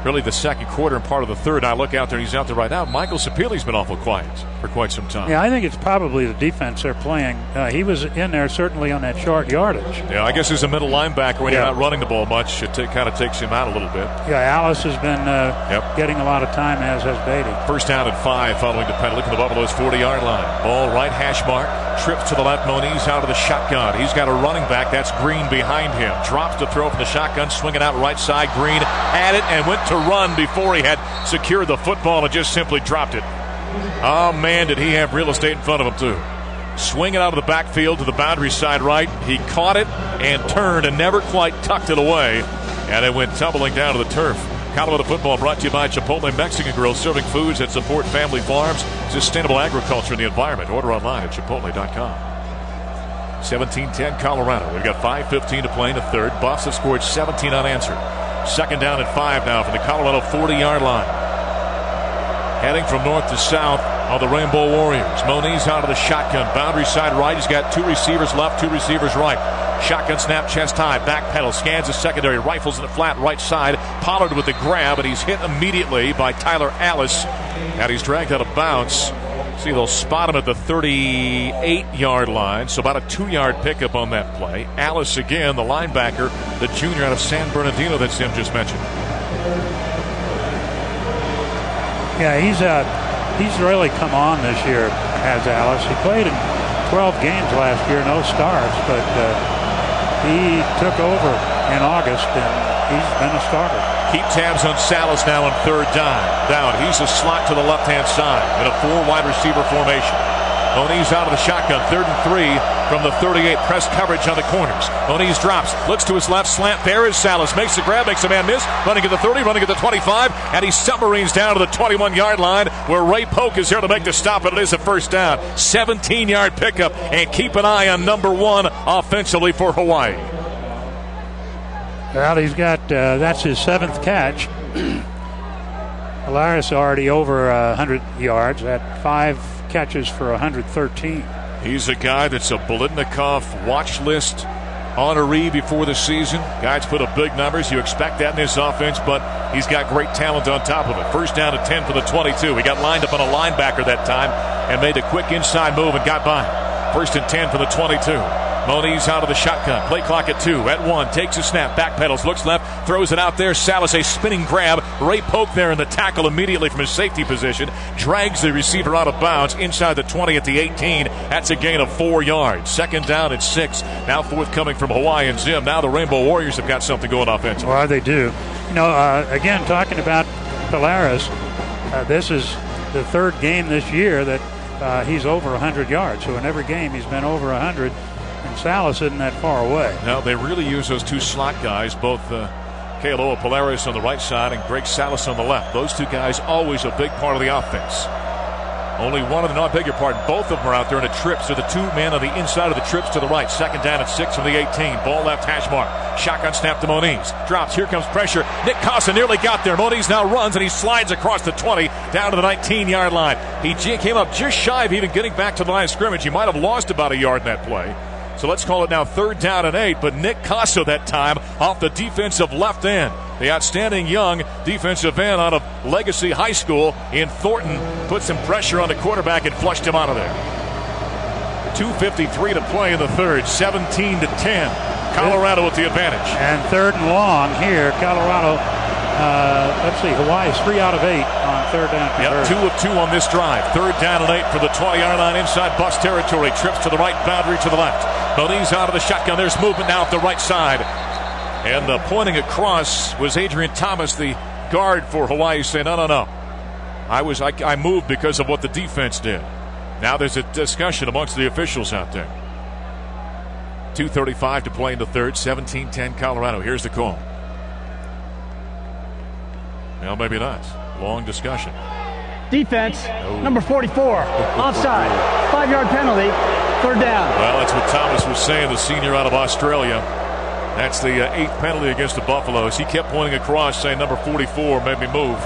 really the second quarter and part of the third? I look out there, and he's out there right now. Michael Sapili's been awful quiet for quite some time. Yeah, I think it's probably the defense they're playing. He was in there certainly on that short yardage. Yeah, I guess as a middle linebacker, when you're not running the ball much, it kind of takes him out a little bit. Yeah, Alice has been getting a lot of time, as has Beatty. First down and 5 following the penalty from the Buffalo's 40-yard line. Ball right hash mark. Trips to the left. Moniz out of the shotgun. He's got a running back. That's Green behind him. Drops to throw from the shotgun. Swinging out right side. Green had it and went to run before he had secured the football and just simply dropped it. Oh, man, did he have real estate in front of him, too. Swinging out of the backfield to the boundary side right. He caught it and turned and never quite tucked it away. And it went tumbling down to the turf. Colorado football brought to you by Chipotle Mexican Grill, serving foods that support family farms, sustainable agriculture, and the environment. Order online at chipotle.com. 17-10 Colorado. We've got 5:15 to play in the third. Buffs have scored 17 unanswered. Second down and 5 now from the Colorado 40-yard line. Heading from north to south are the Rainbow Warriors. Moniz out of the shotgun. Boundary side right. He's got 2 receivers left, 2 receivers right. Shotgun snap, chest high, back pedal, scans the secondary, rifles in the flat right side. Pollard with the grab, and he's hit immediately by Tyler Alice. And he's dragged out of bounds. See, they'll spot him at the 38-yard line, so about a 2-yard pickup on that play. Alice again, the linebacker, the junior out of San Bernardino that Sim just mentioned. Yeah, he's really come on this year, has Alice. He played in 12 games last year, no starts, but he took over in August, and he's been a starter. Keep tabs on Salas now on third down. He's a slot to the left-hand side in a 4-wide receiver formation. Moniz out of the shotgun, 3rd and 3 from the 38. Press coverage on the corners. Moniz drops, looks to his left, slant. There is Salas, makes the grab, makes a man miss. Running at the 30, running at the 25, and he submarines down to the 21-yard line where Ray Polk is here to make the stop, and it is a first down. 17-yard pickup, and keep an eye on number 1 offensively for Hawaii. Well, he's got, that's his 7th catch. Alaris already over 100 yards at 5 catches for 113. He's a guy that's a Bolitnikov watch list honoree before the season. Guys put up big numbers. You expect that in this offense, but he's got great talent on top of it. First down to 10 for the 22. He got lined up on a linebacker that time and made a quick inside move and got by. First and 10 for the 22. Moniz out of the shotgun. Play clock at 2. At 1. Takes a snap. Backpedals. Looks left. Throws it out there. Salas a spinning grab. Ray Polk there in the tackle immediately from his safety position. Drags the receiver out of bounds inside the 20 at the 18. That's a gain of 4 yards. Second down and 6. Now forthcoming from Hawaii and Zim. Now the Rainbow Warriors have got something going offensively. Well, they do. You know, again, talking about Polaris, this is the 3rd game this year that he's over 100 yards. So in every game he's been over 100. And Salas isn't that far away. Now, they really use those 2 slot guys, both Kealoha Polaris on the right side and Greg Salas on the left. Those 2 guys always a big part of the offense. Only one of them, no, I beg your pardon, both of them are out there in a trip. So the 2 men on the inside of the trips to the right. Second down and 6 from the 18. Ball left hash mark. Shotgun snap to Moniz. Drops. Here comes pressure. Nick Casa nearly got there. Moniz now runs and he slides across the 20 down to the 19-yard line. He came up just shy of even getting back to the line of scrimmage. He might have lost about a yard in that play. So let's call it now 3rd down and 8, but Nick Casa that time off the defensive left end. The outstanding young defensive end out of Legacy High School in Thornton put some pressure on the quarterback and flushed him out of there. 2:53 to play in the third, 17-10. Colorado with the advantage. And 3rd and long here, Colorado. Let's see, Hawaii's 3 out of 8 on 3rd down. Yep, 2 of 2 on this drive. 3rd down and 8 for the 20-yard line inside Buffs territory. Trips to the right, boundary to the left. Moniz out of the shotgun. There's movement now at the right side. And pointing across was Adrian Thomas, the guard for Hawaii, saying, no. I moved because of what the defense did. Now there's a discussion amongst the officials out there. 2:35 to play in the third, 17-10 Colorado. Here's the call. Well, maybe not. Long discussion. Defense, number 44, offside, 5-yard penalty, 3rd down. Well, that's what Thomas was saying, the senior out of Australia. That's the 8th penalty against the Buffaloes. He kept pointing across, saying number 44 made me move.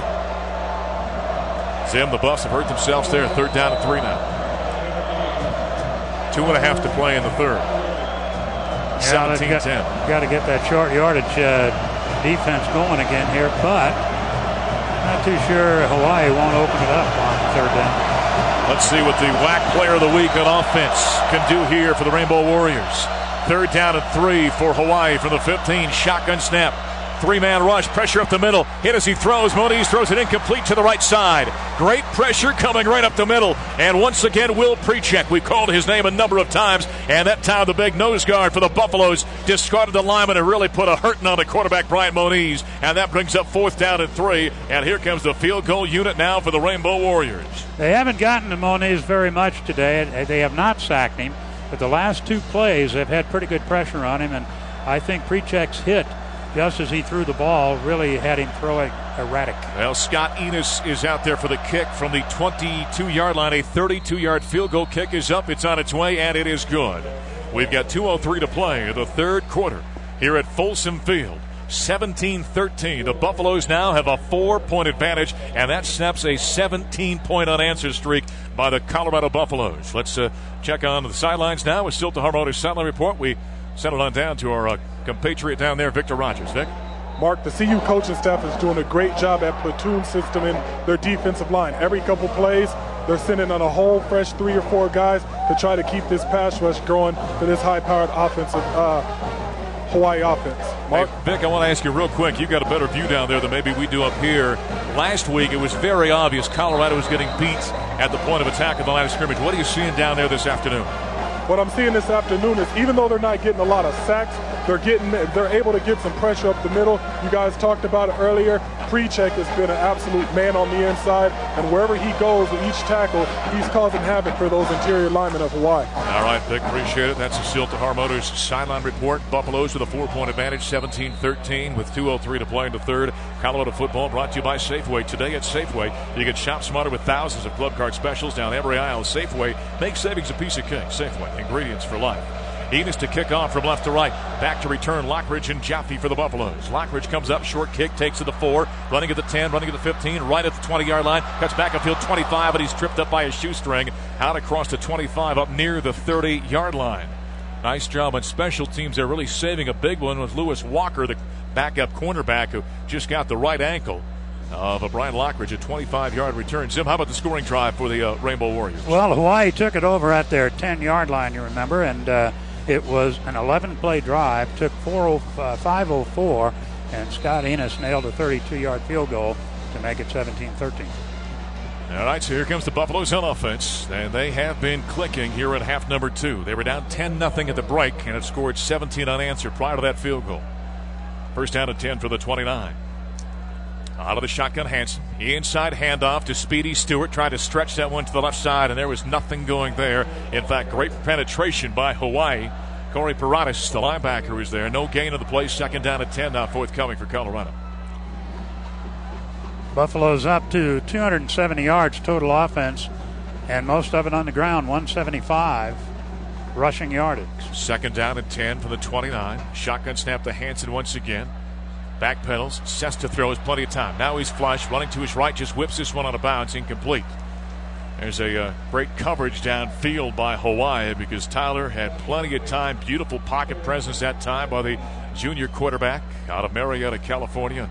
Zim, the Buffs have hurt themselves there. 3rd down and 3 now. 2.5 to play in the third. 17-10. Got to get that short yardage defense going again here, but not too sure Hawaii won't open it up on 3rd down. Let's see what the WAC player of the week on offense can do here for the Rainbow Warriors. 3rd down and 3 for Hawaii from the 15. Shotgun snap. Three-man rush, pressure up the middle. Hit as he throws. Moniz throws it incomplete to the right side. Great pressure coming right up the middle. And once again, Will Precheck. We've called his name a number of times. And that time, the big nose guard for the Buffaloes discarded the lineman and really put a hurting on the quarterback, Brian Moniz. And that brings up 4th down and 3. And here comes the field goal unit now for the Rainbow Warriors. They haven't gotten to Moniz very much today. They have not sacked him. But the last 2 plays, they've had pretty good pressure on him. And I think Precheck's hit, just as he threw the ball, really had him throwing erratic. Well, Scott Enos is out there for the kick from the 22-yard line. A 32-yard field goal kick is up. It's on its way, and it is good. We've got 2:03 to play in the third quarter here at Folsom Field. 17-13. The Buffaloes now have a 4-point advantage, and that snaps a 17-point unanswered streak by the Colorado Buffaloes. Let's check on the sidelines now with Still to Harmoda's sideline report. We send it on down to our compatriot down there, Victor Rogers. Vic? Mark, the CU coaching staff is doing a great job at platoon system in their defensive line. Every couple plays, they're sending on a whole fresh 3 or 4 guys to try to keep this pass rush going for this high-powered offensive Hawaii offense. Mark? Hey, Vic, I want to ask you real quick. You've got a better view down there than maybe we do up here. Last week, it was very obvious Colorado was getting beat at the point of attack at the line of scrimmage. What are you seeing down there this afternoon? What I'm seeing this afternoon is even though they're not getting a lot of sacks, they're able to get some pressure up the middle. You guys talked about it earlier. Precheck has been an absolute man on the inside, and wherever he goes with each tackle, he's causing havoc for those interior linemen of Hawaii. All right, Vic, appreciate it. That's the Still to Harmoda's sideline report. Buffaloes with a 4-point advantage, 17-13 with 2:03 to play in the third. Colorado football brought to you by Safeway. Today at Safeway, you can shop smarter with thousands of club card specials down every aisle. Safeway, make savings a piece of cake. Safeway, ingredients for life. Enos to kick off from left to right. Back to return, Lockridge and Jaffe for the Buffaloes. Lockridge comes up, short kick, takes to the 4, running at the 10, running at the 15, right at the 20-yard line. Cuts back a field 25, but he's tripped up by a shoestring. Out across the 25, up near the 30-yard line. Nice job on special teams. They're really saving a big one with Lewis Walker, the backup cornerback, who just got the right ankle of Brian Lockridge, a 25-yard return. Zim, how about the scoring drive for the Rainbow Warriors? Well, Hawaii took it over at their 10-yard line, you remember, and it was an 11-play drive, took 5:04, and Scott Enos nailed a 32-yard field goal to make it 17-13. All right, so here comes the Buffaloes on offense, and they have been clicking here at half number 2. They were down 10-0 at the break and have scored 17 unanswered prior to that field goal. First down and 10 for the 29. Out of the shotgun, Hansen. Inside handoff to Speedy Stewart. Tried to stretch that one to the left side, and there was nothing going there. In fact, great penetration by Hawaii. Corey Paratis, the linebacker, is there. No gain of the play. Second down and 10 now forthcoming for Colorado. Buffalo's up to 270 yards total offense, and most of it on the ground, 175 rushing yardage. Second down and 10 for the 29. Shotgun snap to Hansen once again. Back pedals, sets to throw, has plenty of time. Now he's flush, running to his right, just whips this one out of bounds, incomplete. There's a great coverage downfield by Hawaii because Tyler had plenty of time. Beautiful pocket presence that time by the junior quarterback out of Marietta, California.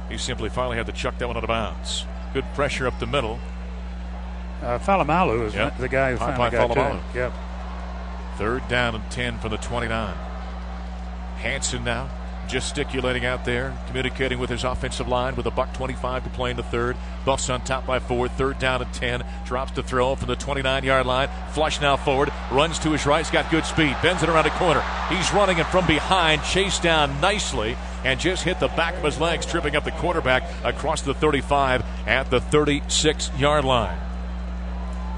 He simply finally had to chuck that one out of bounds. Good pressure up the middle. Falamalu is the guy who finally got to it. Yep. Third down and 10 for the 29. Hansen now gesticulating out there, communicating with his offensive line with a $1.25 to play in the third. Buffs on top by 4. Third down and 10. Drops to throw from the 29-yard line. Flush now forward. Runs to his right. He's got good speed. Bends it around the corner. He's running it from behind. Chased down nicely and just hit the back of his legs, tripping up the quarterback across the 35 at the 36-yard line.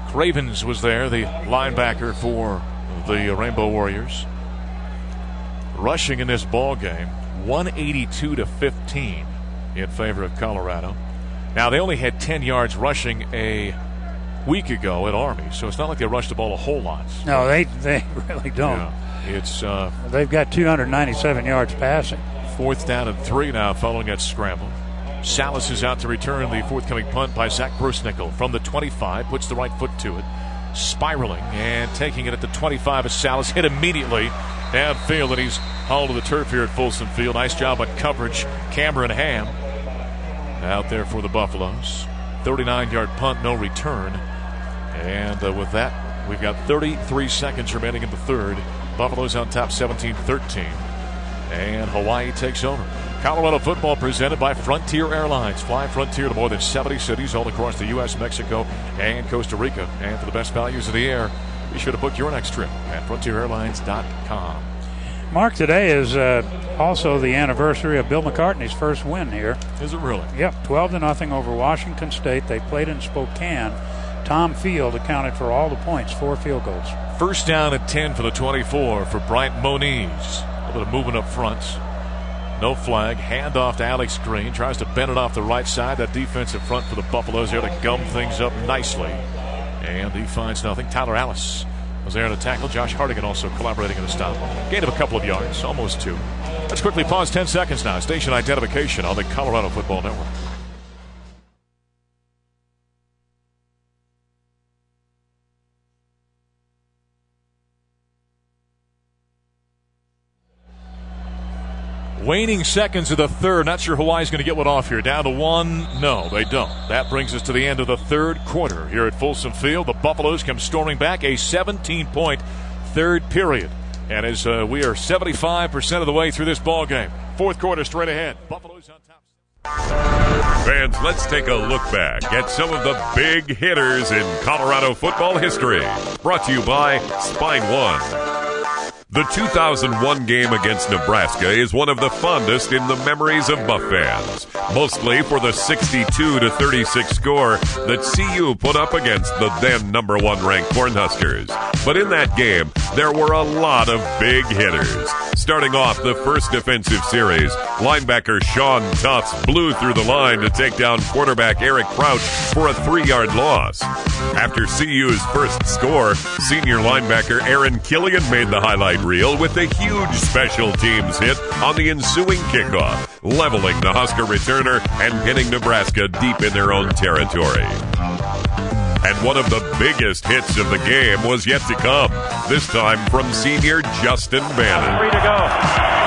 Cravens was there, the linebacker for the Rainbow Warriors. Rushing in this ball game, 182-15 in favor of Colorado. Now, they only had 10 yards rushing a week ago at Army, so it's not like they rushed the ball a whole lot. No, they really don't. Yeah, it's they've got 297 yards passing. Fourth down and 3 now following that scramble. Salas is out to return the forthcoming punt by Zach Brusnickel from the 25, puts the right foot to it. Spiraling and taking it at the 25 as Salas hit immediately downfield, and he's hauled to the turf here at Folsom Field. Nice job on coverage. Cameron Ham out there for the Buffaloes. 39-yard punt, no return. And with that, we've got 33 seconds remaining in the third. Buffaloes on top 17-13. And Hawaii takes over. Colorado football presented by Frontier Airlines. Fly Frontier to more than 70 cities all across the U.S., Mexico, and Costa Rica. And for the best values in the air, be sure to book your next trip at frontierAirlines.com. Mark, today is also the anniversary of Bill McCartney's first win here. Is it really? Yep, 12-0 over Washington State. They played in Spokane. Tom Field accounted for all the points, 4 field goals. First down at 10 for the 24 for Bryant Moniz. A little bit of movement up front. No flag. Hand off to Alex Green. Tries to bend it off the right side. That defensive front for the Buffaloes there to gum things up nicely. And he finds nothing. Tyler Alice was there to tackle. Josh Hardigan also collaborating in the stop. Gain of a couple of yards, almost 2. Let's quickly pause 10 seconds now. Station identification on the Colorado Football Network. Waning seconds of the third. Not sure Hawaii's going to get one off here. Down to 1. No, they don't. That brings us to the end of the third quarter here at Folsom Field. The Buffaloes come storming back. A 17-point third period. And as we are 75% of the way through this ball game. Fourth quarter straight ahead. Buffaloes on top. Fans, let's take a look back at some of the big hitters in Colorado football history. Brought to you by Spine One. The 2001 game against Nebraska is one of the fondest in the memories of Buff fans, mostly for the 62-36 score that CU put up against the then number 1 ranked Cornhuskers. But in that game, there were a lot of big hitters. Starting off the first defensive series, linebacker Sean Tufts blew through the line to take down quarterback Eric Crouch for a 3-yard loss. After CU's first score, senior linebacker Aaron Killian made the highlight reel with a huge special teams hit on the ensuing kickoff, leveling the Husker returner and getting Nebraska deep in their own territory. And one of the biggest hits of the game was yet to come, this time from senior Justin Bannon. 3 to go.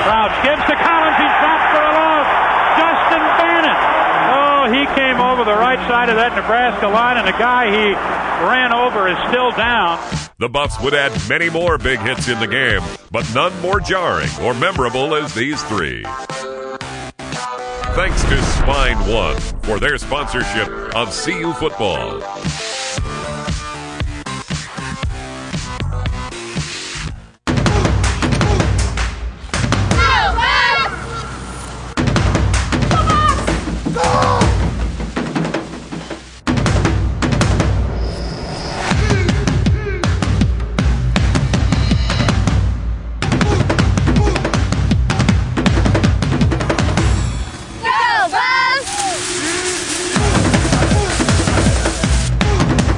Crouch gives to Collins. He's dropped for a loss. Justin Bannon. Oh, he came over the right side of that Nebraska line, and the guy he ran over is still down. The Buffs would add many more big hits in the game, but none more jarring or memorable as these 3. Thanks to Spine One for their sponsorship of CU football.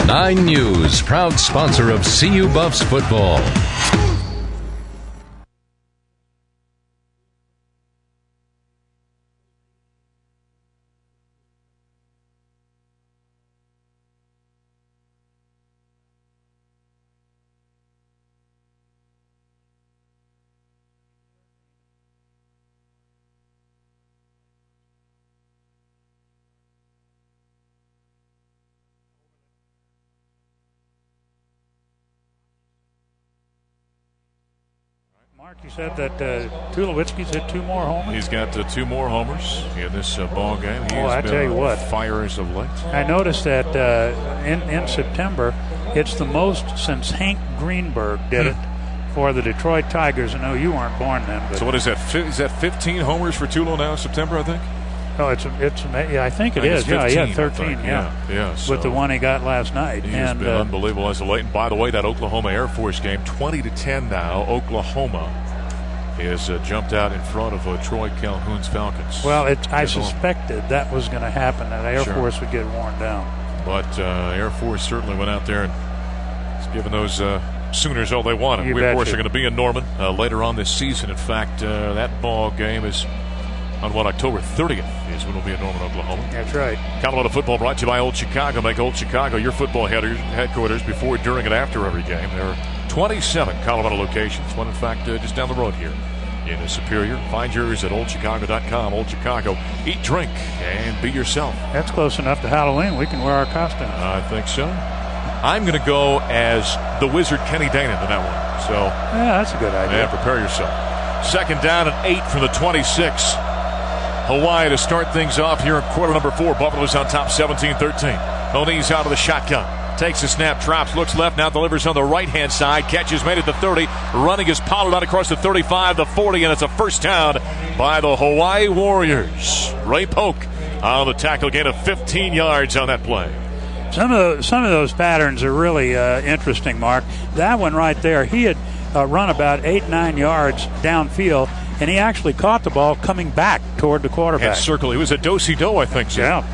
Nine News, proud sponsor of CU Buffs football. Mark, you said that Tulowitzki's hit 2 more homers? He's got 2 more homers in this ball game. He has I been tell you what, fire as of late. I noticed that in September, it's the most since Hank Greenberg did it for the Detroit Tigers. I know you weren't born then. But so what is that? Is that 15 homers for Tulo now in September, I think? Oh, yeah, I think it is. 15, yeah, 13. Yeah. So with the one he got last night. He has been unbelievable as of late. And by the way, that Oklahoma Air Force game, 20-10 now. Oklahoma has jumped out in front of Troy Calhoun's Falcons. Well, I suspected that was going to happen, that Air Force would get worn down. But Air Force certainly went out there and has given those Sooners all they wanted. We, of course, are going to be in Norman later on this season. In fact, that ball game is on October 30th is when we'll be in Norman, Oklahoma. That's right. Colorado football brought to you by Old Chicago. Make Old Chicago your football headquarters before, during, and after every game. There are 27 Colorado locations. One, in fact, just down the road here in Superior. Find yours at oldchicago.com. Old Chicago. Eat, drink, and be yourself. That's close enough to Halloween. We can wear our costumes. I think so. I'm going to go as the Wizard Kenny Danon in that one. So yeah, that's a good idea. Yeah, prepare yourself. Second down and 8 from the 26. Hawaii to start things off here in quarter number 4. Buffalo's on top 17-13. Moniz out of the shotgun. Takes a snap, drops, looks left, now delivers on the right-hand side. Catch is made at the 30. Running is Pollard out across the 35, the 40, and it's a first down by the Hawaii Warriors. Ray Polk on the tackle, gain of 15 yards on that play. Some of those patterns are really interesting, Mark. That one right there, he had run about 8-9 yards downfield, and he actually caught the ball coming back toward the quarterback. And circle. He was a do-si-do, I think. So. Yeah.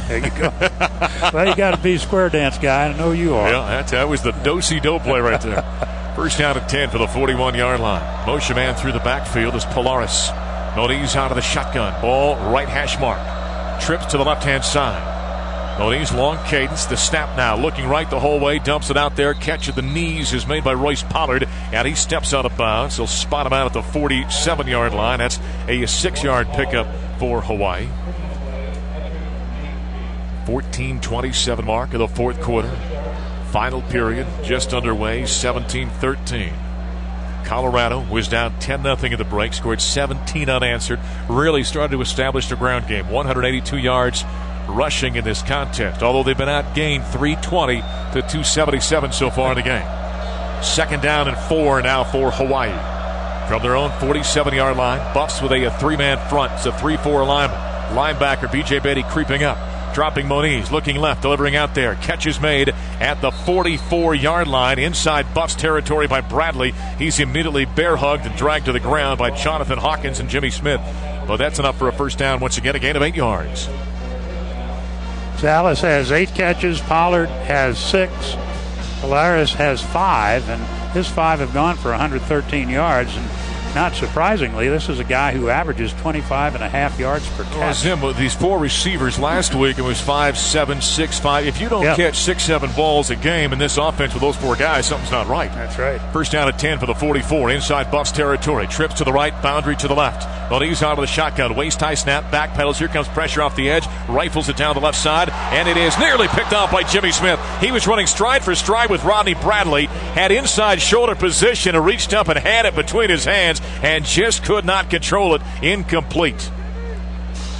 There you go. Well, you got to be a square dance guy. I know you are. Yeah, that was the do-si-do play right there. First down at 10 for the 41-yard line. Motion man through the backfield is Polaris. Moniz out of the shotgun. Ball right hash mark. Trips to the left-hand side. Moniz long cadence. The snap now. Looking right the whole way. Dumps it out there. Catch at the knees is made by Royce Pollard. And he steps out of bounds. He'll spot him out at the 47-yard line. That's a 6-yard pickup for Hawaii. 14:27 mark of the fourth quarter. Final period just underway. 17-13. Colorado was down 10-0 at the break. Scored 17 unanswered. Really started to establish their ground game. 182 yards rushing in this contest, although they've been outgained 320 to 277 so far in the game. Second down and 4 now for Hawaii. From their own 47-yard line, Buffs with a 3-man front. It's a 3-4 alignment. Linebacker B.J. Beatty creeping up. Dropping Moniz, looking left, delivering out there. Catch is made at the 44-yard line inside Buffs territory by Bradley. He's immediately bear-hugged and dragged to the ground by Jonathan Hawkins and Jimmy Smith. But that's enough for a first down once again, a gain of 8 yards. Salas has 8 catches. Pollard has 6. Polaris has 5, and his 5 have gone for 113 yards. And not surprisingly, this is a guy who averages 25.5 yards per catch. Zim, these 4 receivers last week, it was 5, 7, 6, 5. If you don't catch 6, 7 balls a game in this offense with those 4 guys, something's not right. That's right. First down at 10 for the 44. Inside Buffs territory. Trips to the right, boundary to the left. Moniz out of the shotgun. Waist-high snap, back pedals. Here comes pressure off the edge. Rifles it down the left side, and it is nearly picked off by Jimmy Smith. He was running stride for stride with Rodney Bradley. Had inside shoulder position and reached up and had it between his hands and just could not control it. Incomplete.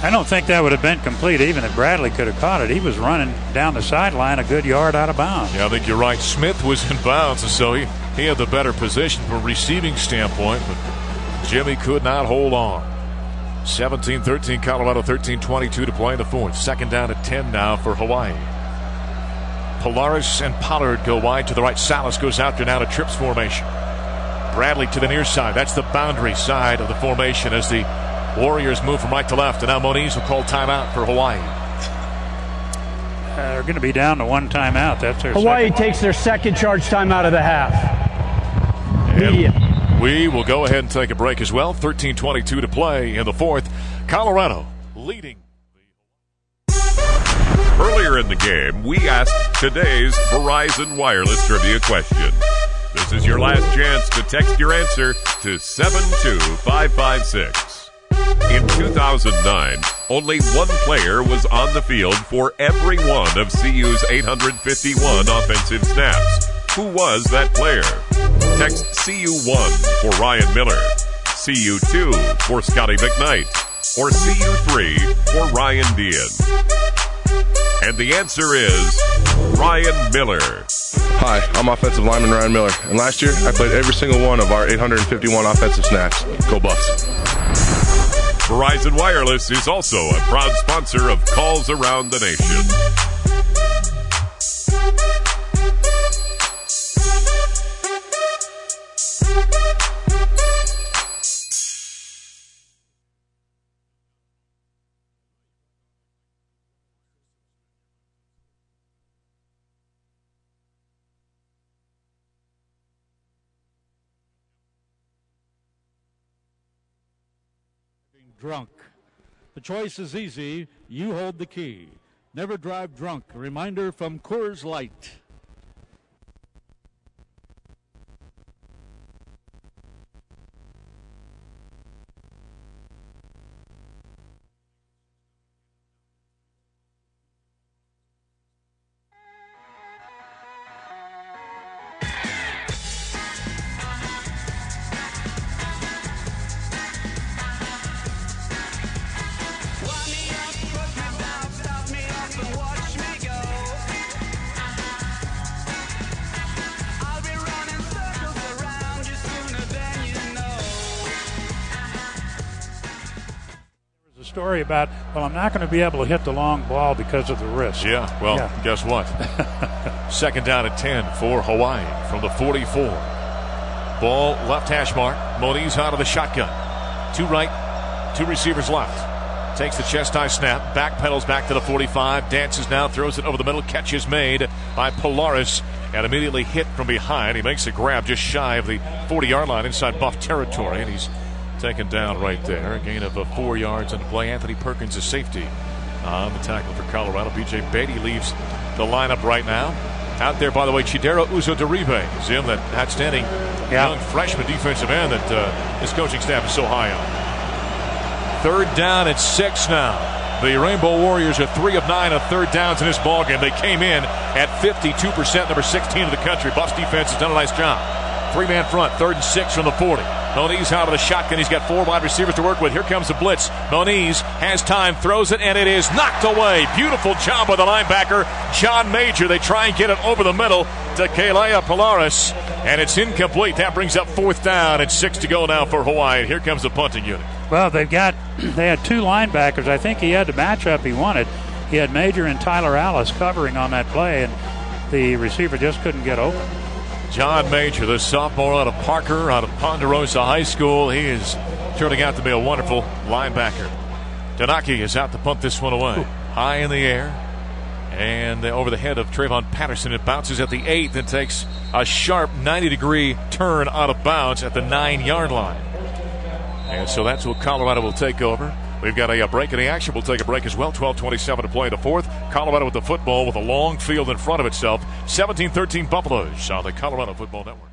I don't think that would have been complete even if Bradley could have caught it. He was running down the sideline a good yard out of bounds. Yeah, I think you're right. Smith was in bounds, and so he had the better position from a receiving standpoint, but Jimmy could not hold on. 17-13 Colorado, 13:22 to play in the fourth. Second down at 10 now for Hawaii. Polaris and Pollard go wide to the right. Salas goes out there now to trips formation. Bradley to the near side. That's the boundary side of the formation as the Warriors move from right to left. And now Moniz will call timeout for Hawaii. They're going to be down to 1 timeout. That's their Hawaii takes their second charge timeout of the half. And we will go ahead and take a break as well. 13:22 to play in the fourth. Colorado leading. Earlier in the game, we asked today's Verizon Wireless Trivia question. This is your last chance to text your answer to 72556. In 2009, only one player was on the field for every one of CU's 851 offensive snaps. Who was that player? Text CU1 for Ryan Miller, CU2 for Scotty McKnight, or CU3 for Ryan Dean. And the answer is Ryan Miller. Hi, I'm offensive lineman Ryan Miller, and last year I played every single one of our 851 offensive snaps. Go Buffs. Verizon Wireless is also a proud sponsor of Calls Around the Nation. Drunk. The choice is easy. You hold the key. Never drive drunk. A reminder from Coors Light. story about, well, I'm not going to be able to hit the long ball because of the wrist. Yeah, well, guess what? Second down at 10 for Hawaii from the 44. Ball left hash mark. Moniz out of the shotgun. Two right, two receivers left. Takes the chest high snap, backpedals back to the 45, dances now, throws it over the middle, catch is made by Polaris, and immediately hit from behind. He makes a grab just shy of the 40-yard line inside Buff territory, and he's taken down right there. A gain of 4 yards on the play. Anthony Perkins, a safety on the tackle for Colorado. B.J. Beatty leaves the lineup right now. Out there, by the way, Chidera Uzodiribe is in, that outstanding young freshman defensive end that his coaching staff is so high on. Third down at 6 now. The Rainbow Warriors are 3 of 9 on third downs in this ballgame. They came in at 52%, number 16 of the country. Buffs defense has done a nice job. 3-man front, 3rd and 6 from the 40. Moniz out of the shotgun. He's got 4 wide receivers to work with. Here comes the blitz. Moniz has time, throws it, and it is knocked away. Beautiful job by the linebacker, John Major. They try and get it over the middle to Kalea Polaris, and it's incomplete. That brings up 4th down and 6 to go now for Hawaii. And here comes the punting unit. Well, they had 2 linebackers. I think he had the matchup he wanted. He had Major and Tyler Alice covering on that play, and the receiver just couldn't get open. John Major, the sophomore out of Parker, out of Ponderosa High School. He is turning out to be a wonderful linebacker. Tanaki is out to punt this one away. High in the air and over the head of Trayvon Patterson. It bounces at the 8th and takes a sharp 90-degree turn out of bounds at the 9-yard line. And so that's what Colorado will take over. We've got a break in the action. We'll take a break as well. 12:27 to play in the 4th. Colorado with the football with a long field in front of itself. 17-13 Buffaloes on the Colorado Football Network.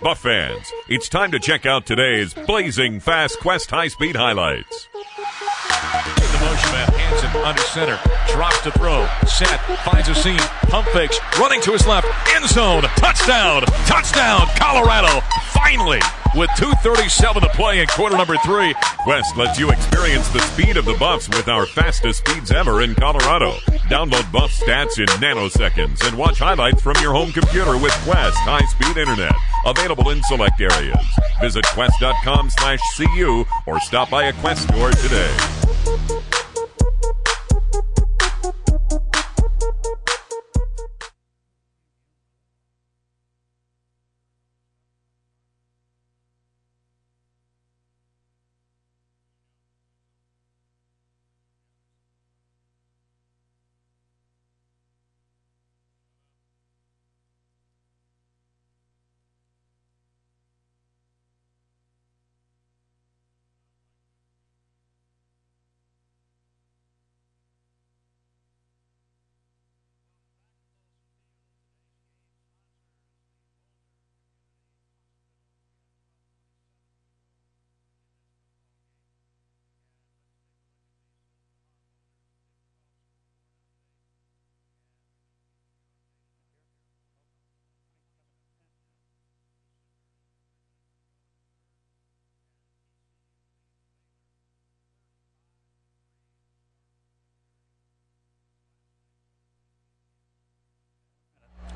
Buff fans, it's time to check out today's blazing fast Quest high-speed highlights. The motion man, Hansen under center, drops to throw, set, finds a seam, pump fakes, running to his left, end zone, touchdown, Colorado, finally, with 2:37 to play in quarter number 3. Quest lets you experience the speed of the Buffs with our fastest speeds ever in Colorado. Download Buff stats in nanoseconds and watch highlights from your home computer with Quest high-speed internet. Available in select areas. Visit quest.com/CU or stop by a Quest store today.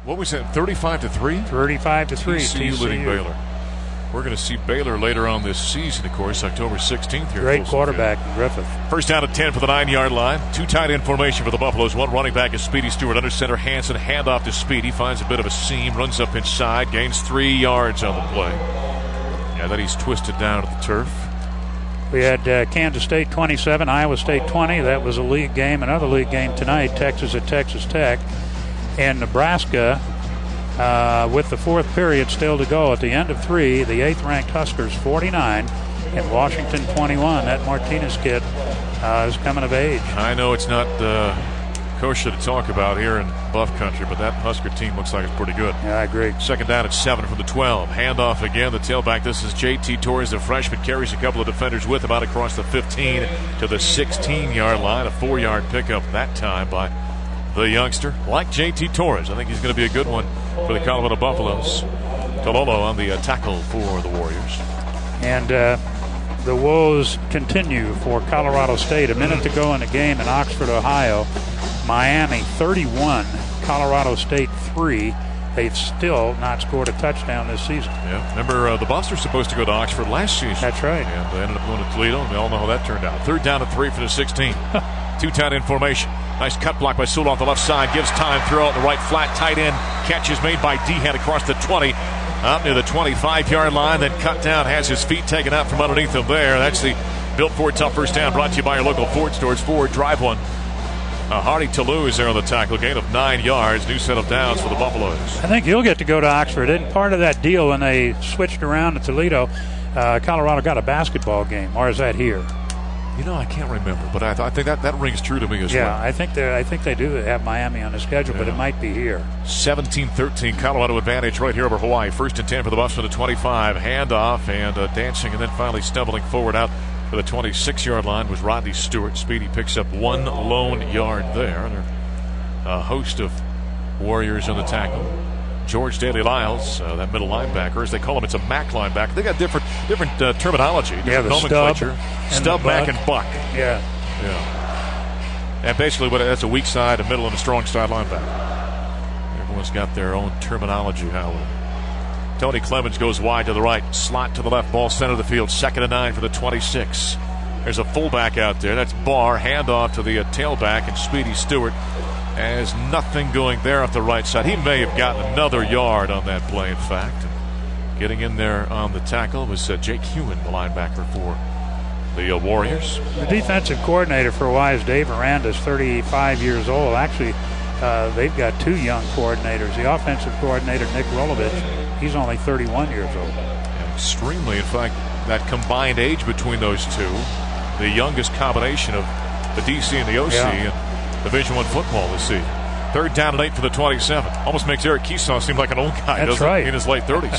What was that, 35-3? 35-3. TCU leading Baylor. We're going to see Baylor later on this season, of course, October 16th here. Great quarterback, Griffith. First down at 10 for the 9-yard line. 2 tight end formation for the Buffaloes. 1 running back is Speedy Stewart. Under center, Hansen, handoff to Speedy. Finds a bit of a seam, runs up inside, gains 3 yards on the play. Yeah, then he's twisted down at the turf. We had Kansas State 27, Iowa State 20. That was a league game. Another league game tonight, Texas at Texas Tech. And Nebraska, with the 4th period still to go at the end of 3, the 8th-ranked Huskers 49 and Washington 21. That Martinez kid is coming of age. I know it's not kosher to talk about here in Buff Country, but that Husker team looks like it's pretty good. Yeah, I agree. Second down at 7 from the 12. Handoff again, the tailback. This is J.T. Torres, the freshman, carries a couple of defenders with him out across the 15 to the 16-yard line. A 4-yard pickup that time by the youngster. Like J.T. Torres, I think he's going to be a good one for the Colorado Buffaloes. Tololo on the tackle for the Warriors. And the woes continue for Colorado State. A minute to go in the game in Oxford, Ohio. Miami 31, Colorado State 3. they've still not scored a touchdown this season. Yeah, remember the Buffs were supposed to go to Oxford last season. That's right. And they ended up going to Toledo, and we all know how that turned out. 3rd down and 3 for the 16. Two tight end formation. Nice cut block by Sewell off the left side. Gives time, throw out the right flat. Tight end catch is made by Dehan across the 20. Up near the 25-yard line. Then cut down, has his feet taken out from underneath him there. That's the Built Ford Tough First Down brought to you by your local Ford stores. Ford, drive one. Hardy Toulouse is there on the tackle. Gain of 9 yards. New set of downs for the Buffaloes. I think you'll get to go to Oxford. And part of that deal when they switched around to Toledo, Colorado got a basketball game. Or is that here? You know, I can't remember, but I think that rings true to me as well. Yeah, I think they do have Miami on the schedule, but it might be here. 17-13, Colorado advantage right here over Hawaii. 1st and 10 for the Buffs from the 25. Handoff and dancing, and then finally stumbling forward out for the 26-yard line was Rodney Stewart. Speedy picks up 1 lone yard there. And a host of Warriors on the tackle. George Daly-Lyles, that middle linebacker, as they call him, it's a MAC linebacker. They got different terminology, different nomenclature. Stub, MAC, and Buck. Yeah. And basically, that's a weak side, a middle, and a strong side linebacker. Everyone's got their own terminology, Howard. Tony Clemens goes wide to the right, slot to the left, ball center of the field, 2nd and 9 for the 26. There's a fullback out there. That's Barr. Handoff to the tailback, and Speedy Stewart. Has nothing going there off the right side. He may have gotten another yard on that play, in fact. Getting in there on the tackle was Jake Hewen, the linebacker for the Warriors. The defensive coordinator for Hawaii is Dave Aranda, is 35 years old. Actually, they've got 2 young coordinators. The offensive coordinator, Nick Rolovich, he's only 31 years old. Extremely. In fact, that combined age between those two, the youngest combination of the DC and the OC. Yeah. Division I football this season. 3rd down and 8 for the 27. Almost makes Eric Keesaw seem like an old guy, That's doesn't right. he? In his late 30s.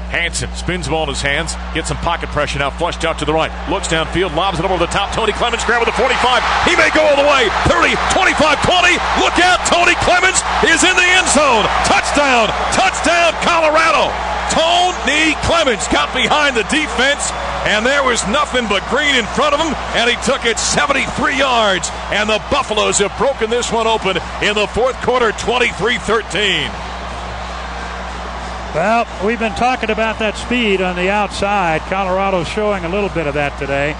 Hansen spins the ball in his hands, gets some pocket pressure now, flushed out to the right, looks downfield, lobs it over the top. Tony Clemens grab with the 45. He may go all the way. 30, 25, 20. Look out, Tony Clemens is in the end zone. Touchdown, touchdown, Colorado. Tony Clemens got behind the defense, and there was nothing but green in front of him, and he took it 73 yards. And the Buffaloes have broken this one open in the 4th quarter, 23-13. Well, we've been talking about that speed on the outside. Colorado's showing a little bit of that today.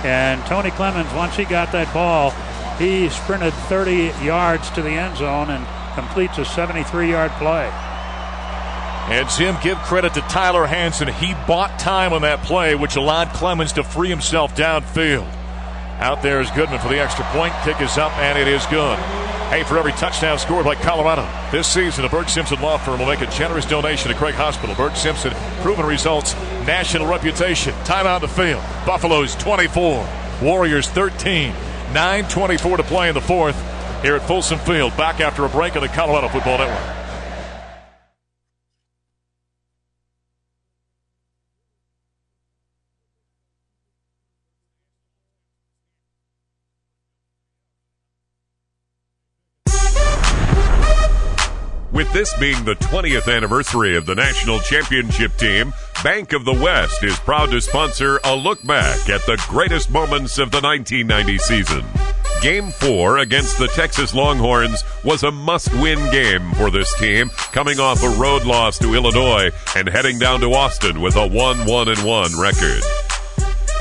And Tony Clemens, once he got that ball, he sprinted 30 yards to the end zone and completes a 73-yard play. And Jim, give credit to Tyler Hansen. He bought time on that play, which allowed Clemens to free himself downfield. Out there is Goodman for the extra point. Kick is up, and it is good. Hey, for every touchdown scored by Colorado this season, the Burke Simpson Law Firm will make a generous donation to Craig Hospital. Burke Simpson, proven results, national reputation. Timeout in the field. Buffaloes 24, Warriors 13. 9:24 to play in the 4th here at Folsom Field. Back after a break on the Colorado Football Network. With this being the 20th anniversary of the national championship team, Bank of the West is proud to sponsor a look back at the greatest moments of the 1990 season. Game 4 against the Texas Longhorns was a must-win game for this team, coming off a road loss to Illinois and heading down to Austin with a 1-1-1 record.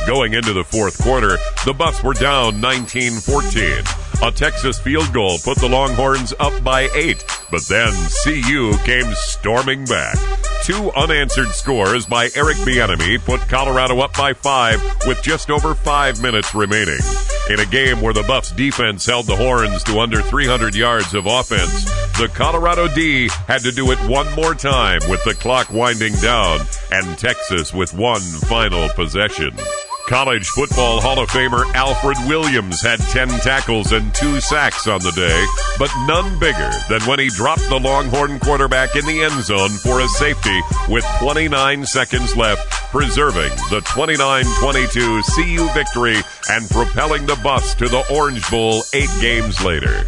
Going into the 4th quarter, the Buffs were down 19-14. A Texas field goal put the Longhorns up by 8, but then CU came storming back. 2 unanswered scores by Eric Bieniemy put Colorado up by 5 with just over 5 minutes remaining. In a game where the Buffs defense held the Horns to under 300 yards of offense, the Colorado D had to do it one more time with the clock winding down and Texas with one final possession. College Football Hall of Famer Alfred Williams had 10 tackles and 2 sacks on the day, but none bigger than when he dropped the Longhorn quarterback in the end zone for a safety with 29 seconds left, preserving the 29-22 CU victory and propelling the Buffs to the Orange Bowl 8 games later.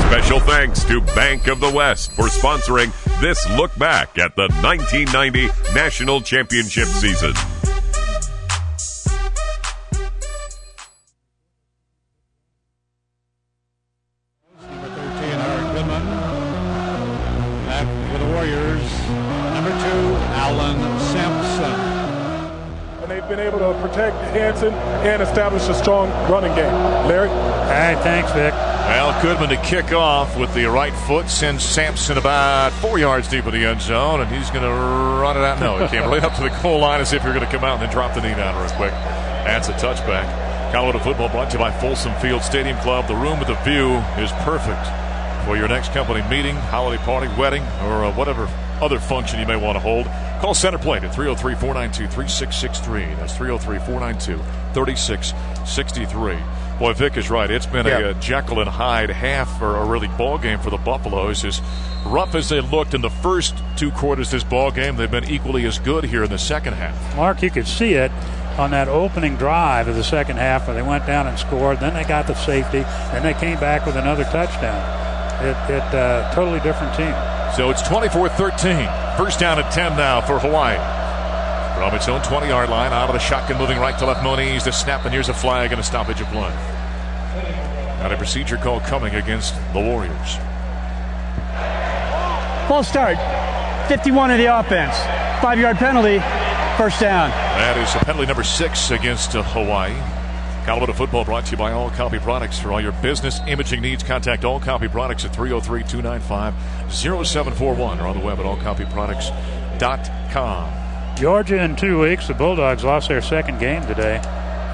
Special thanks to Bank of the West for sponsoring this look back at the 1990 National Championship season. Alan Sampson. And they've been able to protect Hansen and establish a strong running game. Larry? All right, thanks, Vic. Well, Goodman to kick off with the right foot, sends Sampson about 4 yards deep in the end zone, and he's going to run it out. No, he can't. Right up to the goal line as if you're going to come out and then drop the knee down real quick. That's a touchback. Colorado football brought to you by Folsom Field Stadium Club. The room with the view is perfect for your next company meeting, holiday party, wedding, or whatever other function you may want to hold. Call Center Plate at 303-492-3663. That's 303-492-3663. Boy, Vic is right. It's been a Jekyll and Hyde half, or a really ball game for the Buffaloes. As rough as they looked in the first 2 quarters of this ball game, they've been equally as good here in the second half. Mark, you could see it on that opening drive of the second half where they went down and scored. Then they got the safety. Then they came back with another touchdown. Totally different team. So it's 24-13. First down at 10 now for Hawaii. From its own 20-yard line, out of the shotgun, moving right to left. Moniz, the snap, and here's a flag and a stoppage of play. Got a procedure call coming against the Warriors. False start. 51 of the offense. 5-yard penalty. First down. That is penalty number 6 against Hawaii. Colorado football brought to you by All Copy Products. For all your business imaging needs, contact All Copy Products at 303-295-0741 or on the web at allcopyproducts.com. Georgia in 2 weeks. The Bulldogs lost their second game today.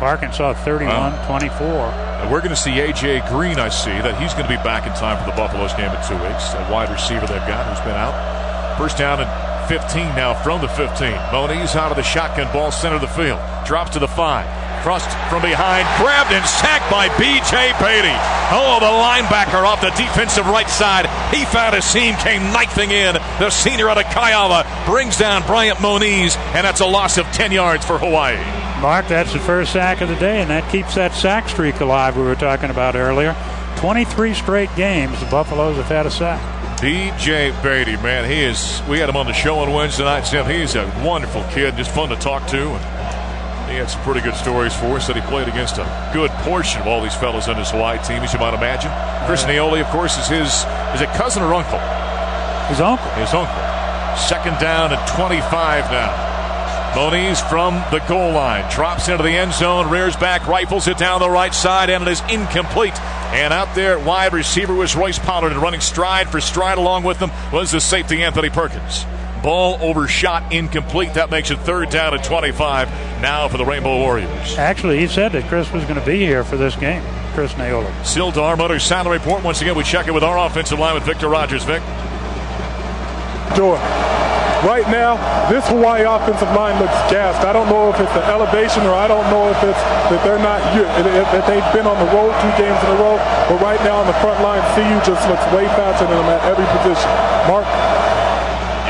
Arkansas 31-24. We're going to see A.J. Green, I see, that he's going to be back in time for the Buffaloes game in 2 weeks. A wide receiver they've got who's been out. First down and 15 now from the 15. Moniz out of the shotgun, ball center of the field. Drops to the 5. Crossed from behind, grabbed and sacked by B.J. Beatty. Oh, the linebacker off the defensive right side. He found a seam, came knifing in. The senior out of Kiowa brings down Bryant Moniz, and that's a loss of 10 yards for Hawaii. Mark, that's the first sack of the day, and that keeps that sack streak alive we were talking about earlier. 23 straight games the Buffaloes have had a sack. B.J. Beatty, man, we had him on the show on Wednesday night, Tim. He's a wonderful kid, just fun to talk to. He had some pretty good stories for us that he played against a good portion of all these fellows on his Hawaii team, as you might imagine. Chris Naoli, of course, is it cousin or uncle? His uncle. His uncle. Second down and 25 now. Moniz from the goal line. Drops into the end zone, rears back, rifles it down the right side, and it is incomplete. And out there at wide receiver was Royce Pollard, and running stride for stride along with them was the safety Anthony Perkins. Ball overshot, incomplete. That makes it third down at 25 now for the Rainbow Warriors. Actually, he said that Chris was going to be here for this game, Chris Naola. Still to our Motor Salary Report. Once again, we check it with our offensive line with Victor Rogers. Vic? Joy. Right now, this Hawaii offensive line looks gassed. I don't know if it's the elevation or I don't know if it's that they're not, that they've been on the road 2 games in a row. But right now on the front line, CU just looks way faster than them at every position. Mark?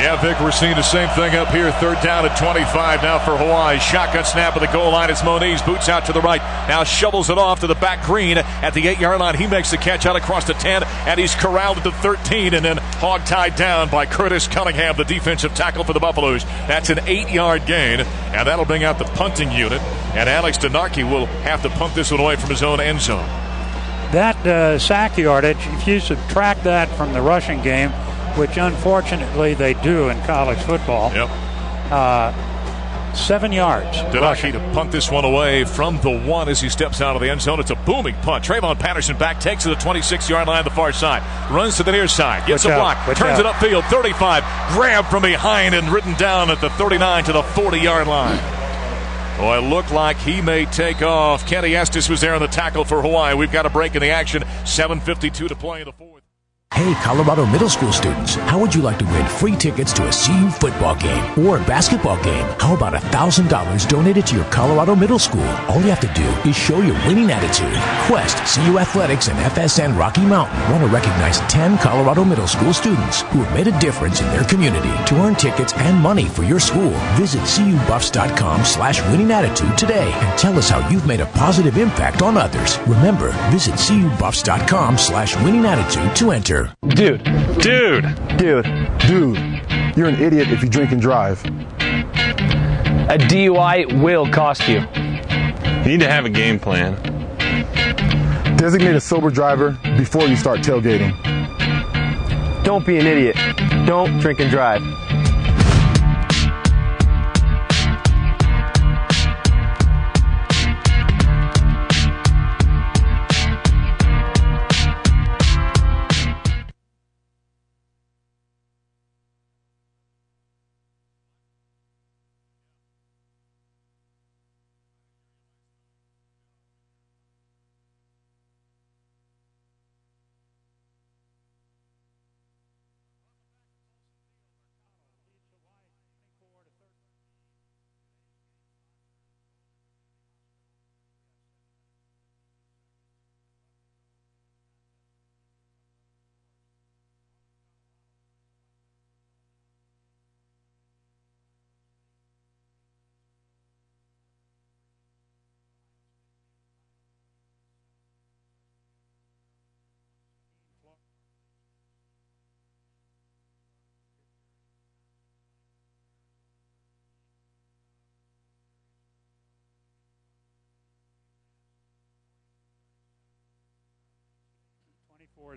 Yeah, Vic, we're seeing the same thing up here. Third down at 25 now for Hawaii. Shotgun snap at the goal line. It's Moniz. Boots out to the right. Now shovels it off to the back Green at the 8-yard line. He makes the catch out across the 10, and he's corralled at the 13 and then hog-tied down by Curtis Cunningham, the defensive tackle for the Buffaloes. That's an 8-yard gain, and that'll bring out the punting unit. And Alex Denarke will have to punt this one away from his own end zone. That sack yardage, if you subtract that from the rushing game, which unfortunately they do in college football. Yep. 7 yards. Denarke to punt this one away from the 1 as he steps out of the end zone. It's a booming punt. Trayvon Patterson back, takes to the 26-yard line on the far side. Runs to the near side, gets a block, turns it upfield, 35, grabbed from behind and ridden down at the 39 to the 40-yard line. Boy, it looked like he may take off. Kenny Estes was there on the tackle for Hawaii. We've got a break in the action. 7:52 to play in the 4th. Hey, Colorado middle school students, how would you like to win free tickets to a CU football game or a basketball game? How about $1,000 donated to your Colorado middle school? All you have to do is show your winning attitude. Quest, CU Athletics, and FSN Rocky Mountain want to recognize 10 Colorado middle school students who have made a difference in their community. To earn tickets and money for your school, visit cubuffs.com/winning attitude today and tell us how you've made a positive impact on others. Remember, visit cubuffs.com/winning attitude to enter. Dude. You're an idiot if you drink and drive. A DUI will cost you. You need to have a game plan. Designate a sober driver before you start tailgating. Don't be an idiot. Don't drink and drive.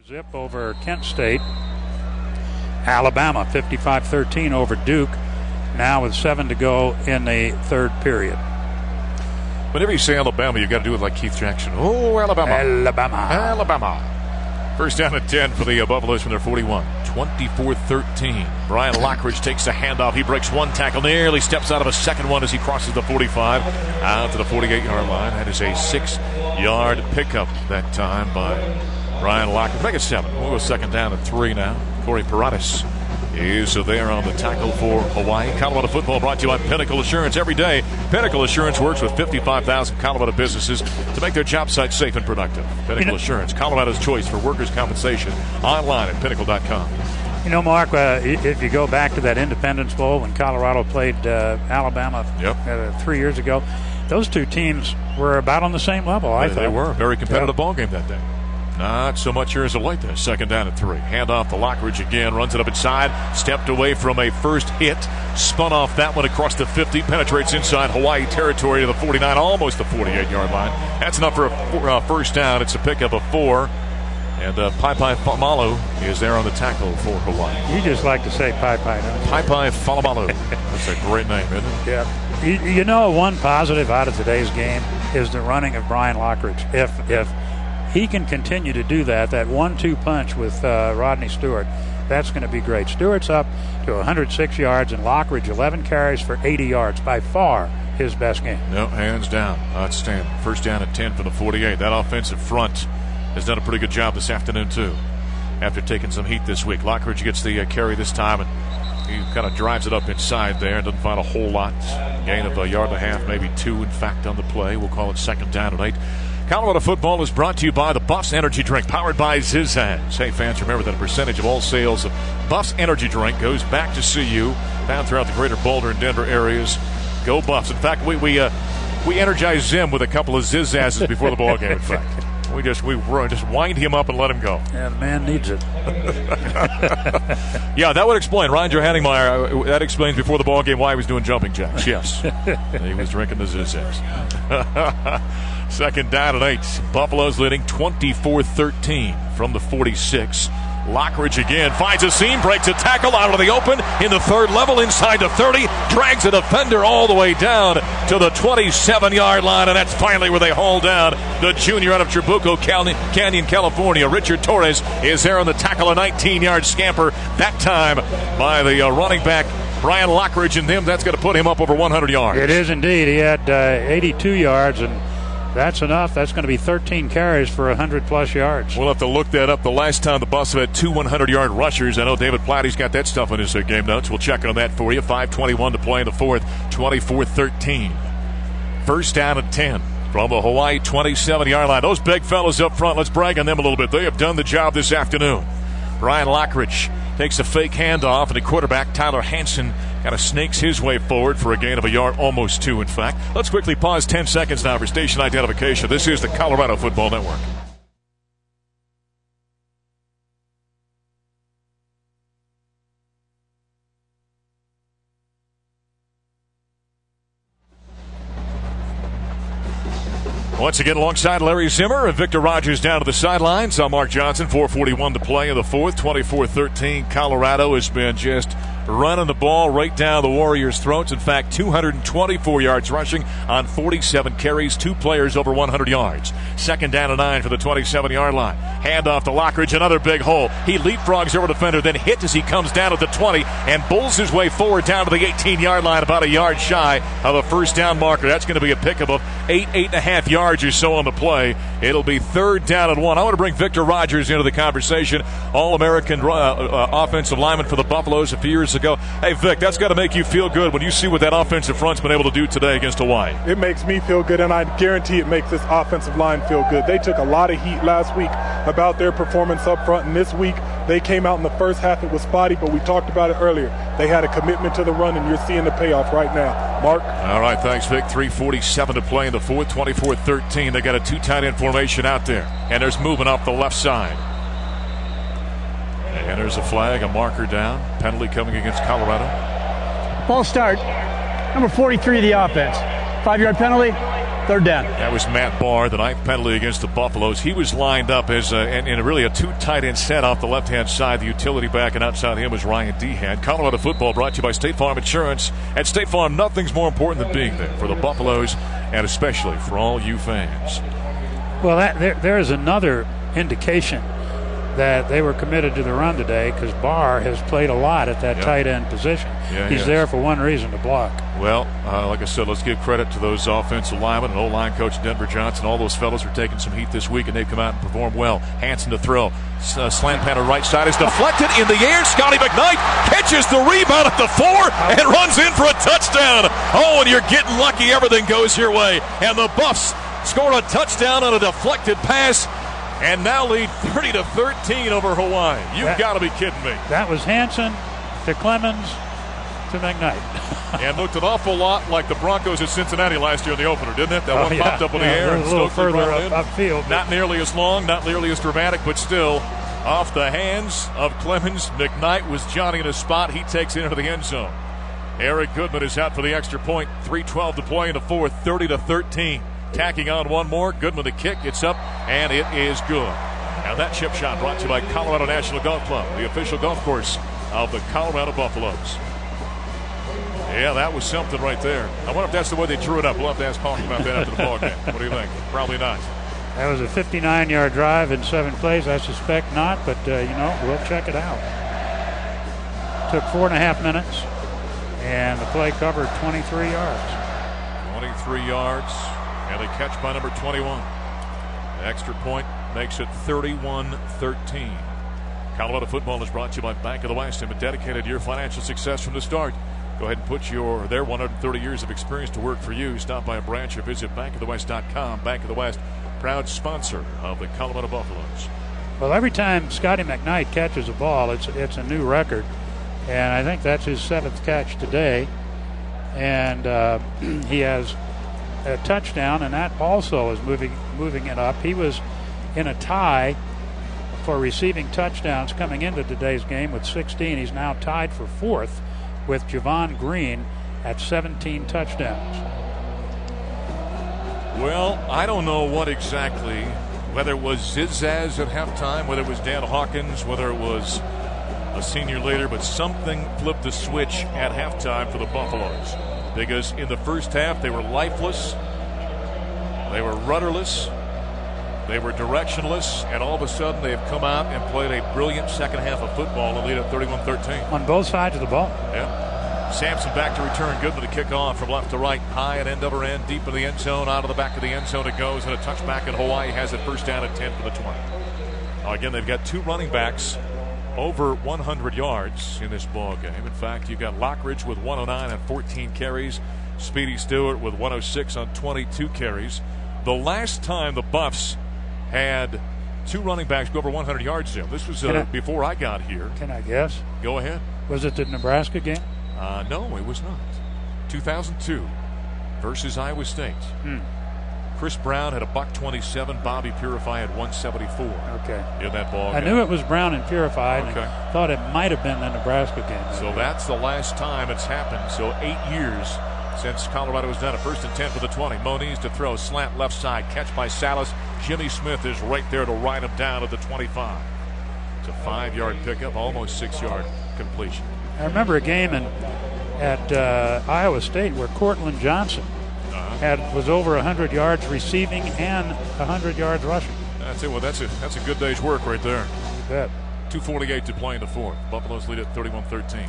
Zip over Kent State. Alabama 55-13 over Duke. Now with 7 to go in the third period. Whenever you say Alabama, you got to do it like Keith Jackson. Oh, Alabama. Alabama. Alabama. First down at 10 for the Buffaloes from their 41. 24-13. Brian Lockridge takes the handoff. He breaks one tackle, nearly steps out of a second one as he crosses the 45 out to the 48-yard line. That is a 6-yard pickup that time by Brian Lockridge. Make it 7. We'll go second down at 3 now. Corey Paratis is there on the tackle for Hawaii. Colorado football brought to you by Pinnacle Assurance. Every day, Pinnacle Assurance works with 55,000 Colorado businesses to make their job sites safe and productive. Pinnacle Assurance, Colorado's choice for workers' compensation. Online at pinnacle.com. You know, Mark, if you go back to that Independence Bowl when Colorado played Alabama 3 years ago, those two teams were about on the same level, I thought. They were. A very competitive ball game that day. Not so much here as of late there. Second down at 3. Hand off to Lockridge again. Runs it up inside. Stepped away from a first hit. Spun off that one across the 50. Penetrates inside Hawaii territory to the 49. Almost the 48-yard line. That's enough for a first down. It's a pickup of 4. And Pai Falomalu is there on the tackle for Hawaii. You just like to say Pai, don't you? Pai Falomalu. That's a great name, isn't it? Yeah. You know, one positive out of today's game is the running of Brian Lockridge. If he can continue to do that 1-2 punch with Rodney Stewart, that's going to be great. Stewart's up to 106 yards and Lockridge 11 carries for 80 yards. By far his best game. No, hands down. Outstanding. First down at 10 for the 48. That offensive front has done a pretty good job this afternoon, too. After taking some heat this week. Lockridge gets the carry this time, and he kind of drives it up inside there. Doesn't find a whole lot. Gain of a yard and a half, maybe 2, in fact, on the play. We'll call it second down at 8. Colorado football is brought to you by the Buffs Energy Drink, powered by Zizaz. Hey, fans, remember that a percentage of all sales of Buffs Energy Drink goes back to CU, found throughout the greater Boulder and Denver areas. Go Buffs. In fact, we energize Zim with a couple of Zizazes before the ball game, in fact. We just wind him up and let him go. Yeah, the man needs it. Yeah, that would explain. Ryan Johannemeyer, that explains before the ball game why he was doing jumping jacks. Yes. He was drinking the Zizaz. Second down at 8. Buffalo's leading 24-13 from the 46. Lockridge again finds a seam, breaks a tackle out of the open in the third level inside the 30, drags a defender all the way down to the 27-yard line, and that's finally where they haul down the junior out of Trabuco Canyon, California. Richard Torres is there on the tackle, a 19-yard scamper, that time by the running back Brian Lockridge, and that's going to put him up over 100 yards. It is indeed. He had 82 yards, and that's enough. That's going to be 13 carries for 100-plus yards. We'll have to look that up. The last time the Buffs had 2 100-yard rushers. I know David Platty's got that stuff in his game notes. We'll check on that for you. 5:21 to play in the fourth. 24-13. First down at 10 from the Hawaii 27-yard line. Those big fellas up front, let's brag on them a little bit. They have done the job this afternoon. Brian Lockridge takes a fake handoff, and the quarterback, Tyler Hansen, kind of snakes his way forward for a gain of a yard, almost 2, in fact. Let's quickly pause 10 seconds now for station identification. This is the Colorado Football Network. Once again, alongside Larry Zimmer and Victor Rogers down to the sidelines. I'm Mark Johnson. 4:41 to play in the fourth. 24-13. Colorado has been just running the ball right down the Warriors' throats. In fact, 224 yards rushing on 47 carries. 2 players over 100 yards. Second down and 9 for the 27-yard line. Hand off to Lockridge, another big hole. He leapfrogs over defender, then hits as he comes down at the 20 and bulls his way forward down to the 18-yard line, about a yard shy of a first down marker. That's going to be a pickup of 8.5 yards or so on the play. It'll be third down and 1. I want to bring Victor Rogers into the conversation. All-American offensive lineman for the Buffaloes a few years ago. Hey, Vic, that's got to make you feel good when you see what that offensive front's been able to do today against Hawaii. It makes me feel good, and I guarantee it makes this offensive line feel good. They took a lot of heat last week about their performance up front, and this week they came out in the first half. It was spotty, but we talked about it earlier. They had a commitment to the run, and you're seeing the payoff right now. Mark? All right, thanks, Vic. 3:47 to play in the fourth. 24-13. They got a 2 tight end formation out there, and there's movement off the left side. And there's a flag, a marker down. Penalty coming against Colorado. False start. Number 43 of the offense. 5-yard penalty. Third down. That was Matt Barr, the 9th penalty against the Buffaloes. He was lined up as in really a 2 tight end set off the left-hand side. The utility back, and outside him was Ryan Dehan. Colorado football brought to you by State Farm Insurance. At State Farm, nothing's more important than being there for the Buffaloes, and especially for all you fans. Well, there is another indication that they were committed to the run today, because Barr has played a lot at that tight end position. Yeah, he's there for one reason, to block. Well, like I said, let's give credit to those offensive linemen and O-line coach Denver Johnson. All those fellows are taking some heat this week, and they've come out and performed well. Hansen to throw. Slant pattern right side is deflected in the air. Scotty McKnight catches the rebound at the 4 and runs in for a touchdown. Oh, and you're getting lucky. Everything goes your way. And the Buffs score a touchdown on a deflected pass, and now lead 30-13 over Hawaii. You've got to be kidding me. That was Hansen to Clemens to McKnight. And looked an awful lot like the Broncos at Cincinnati last year in the opener, didn't it? That one popped up in the air. A little further upfield. Not nearly as long, not nearly as dramatic, but still off the hands of Clemens. McKnight was Johnny in a spot. He takes it into the end zone. Eric Goodman is out for the extra point. 3:12 to play in the fourth, 30-13. Tacking on one more. Goodman the kick. It's up, and it is good. Now that chip shot brought to you by Colorado National Golf Club, the official golf course of the Colorado Buffaloes. Yeah, that was something right there. I wonder if that's the way they drew it up. We'll have to ask Hawk about that after the ball game. What do you think? Probably not. That was a 59-yard drive in 7 plays. I suspect not, but, we'll check it out. Took 4.5 minutes, and the play covered 23 yards. 23 yards, and they catch by number 21. The extra point makes it 31-13. Colorado football is brought to you by Bank of the West, and been dedicated to your financial success from the start. Go ahead and put their 130 years of experience to work for you. Stop by a branch or visit bankofthewest.com. Bank of the West, proud sponsor of the Colorado Buffaloes. Well, every time Scotty McKnight catches a ball, it's a new record, and I think that's his 7th catch today. And he has a touchdown, and that also is moving it up. He was in a tie for receiving touchdowns coming into today's game with 16. He's now tied for 4th with Javon Green at 17 touchdowns. Well, I don't know what exactly, whether it was Zizaz at halftime, whether it was Dan Hawkins, whether it was a senior leader, but something flipped the switch at halftime for the Buffaloes. Because in the first half, they were lifeless, they were rudderless, they were directionless, and all of a sudden they have come out and played a brilliant second half of football and lead at 31-13. On both sides of the ball. Yeah. Sampson back to return. Goodman to kick off from left to right, high and end over end, deep in the end zone, out of the back of the end zone it goes, and a touchback, and Hawaii has it first down at 10 for the 20. Again, they've got 2 running backs over 100 yards in this ball game. In fact, you've got Lockridge with 109 on 14 carries, Speedy Stewart with 106 on 22 carries. The last time the Buffs had 2 running backs go over 100 yards there, this was before I got here. Can I guess? Go ahead. Was it the Nebraska game? No, it was not. 2002 versus Iowa State. Chris Brown had a $127. Bobby Purify had 174. Okay. In that ball game. I knew it was Brown and Purify. Okay. And I thought it might have been the Nebraska game. So that's the last time it's happened. So 8 years since Colorado has done it. First and 10 for the 20. Moniz to throw, slant left side, catch by Salas. Jimmy Smith is right there to ride him down at the 25. It's a 5-yard pickup, almost 6-yard completion. I remember a game at Iowa State where Cortland Johnson was over 100 yards receiving and 100 yards rushing. That's it. Well, that's a good day's work right there. You bet. 2:48 to play in the fourth. Buffaloes lead at 31-13.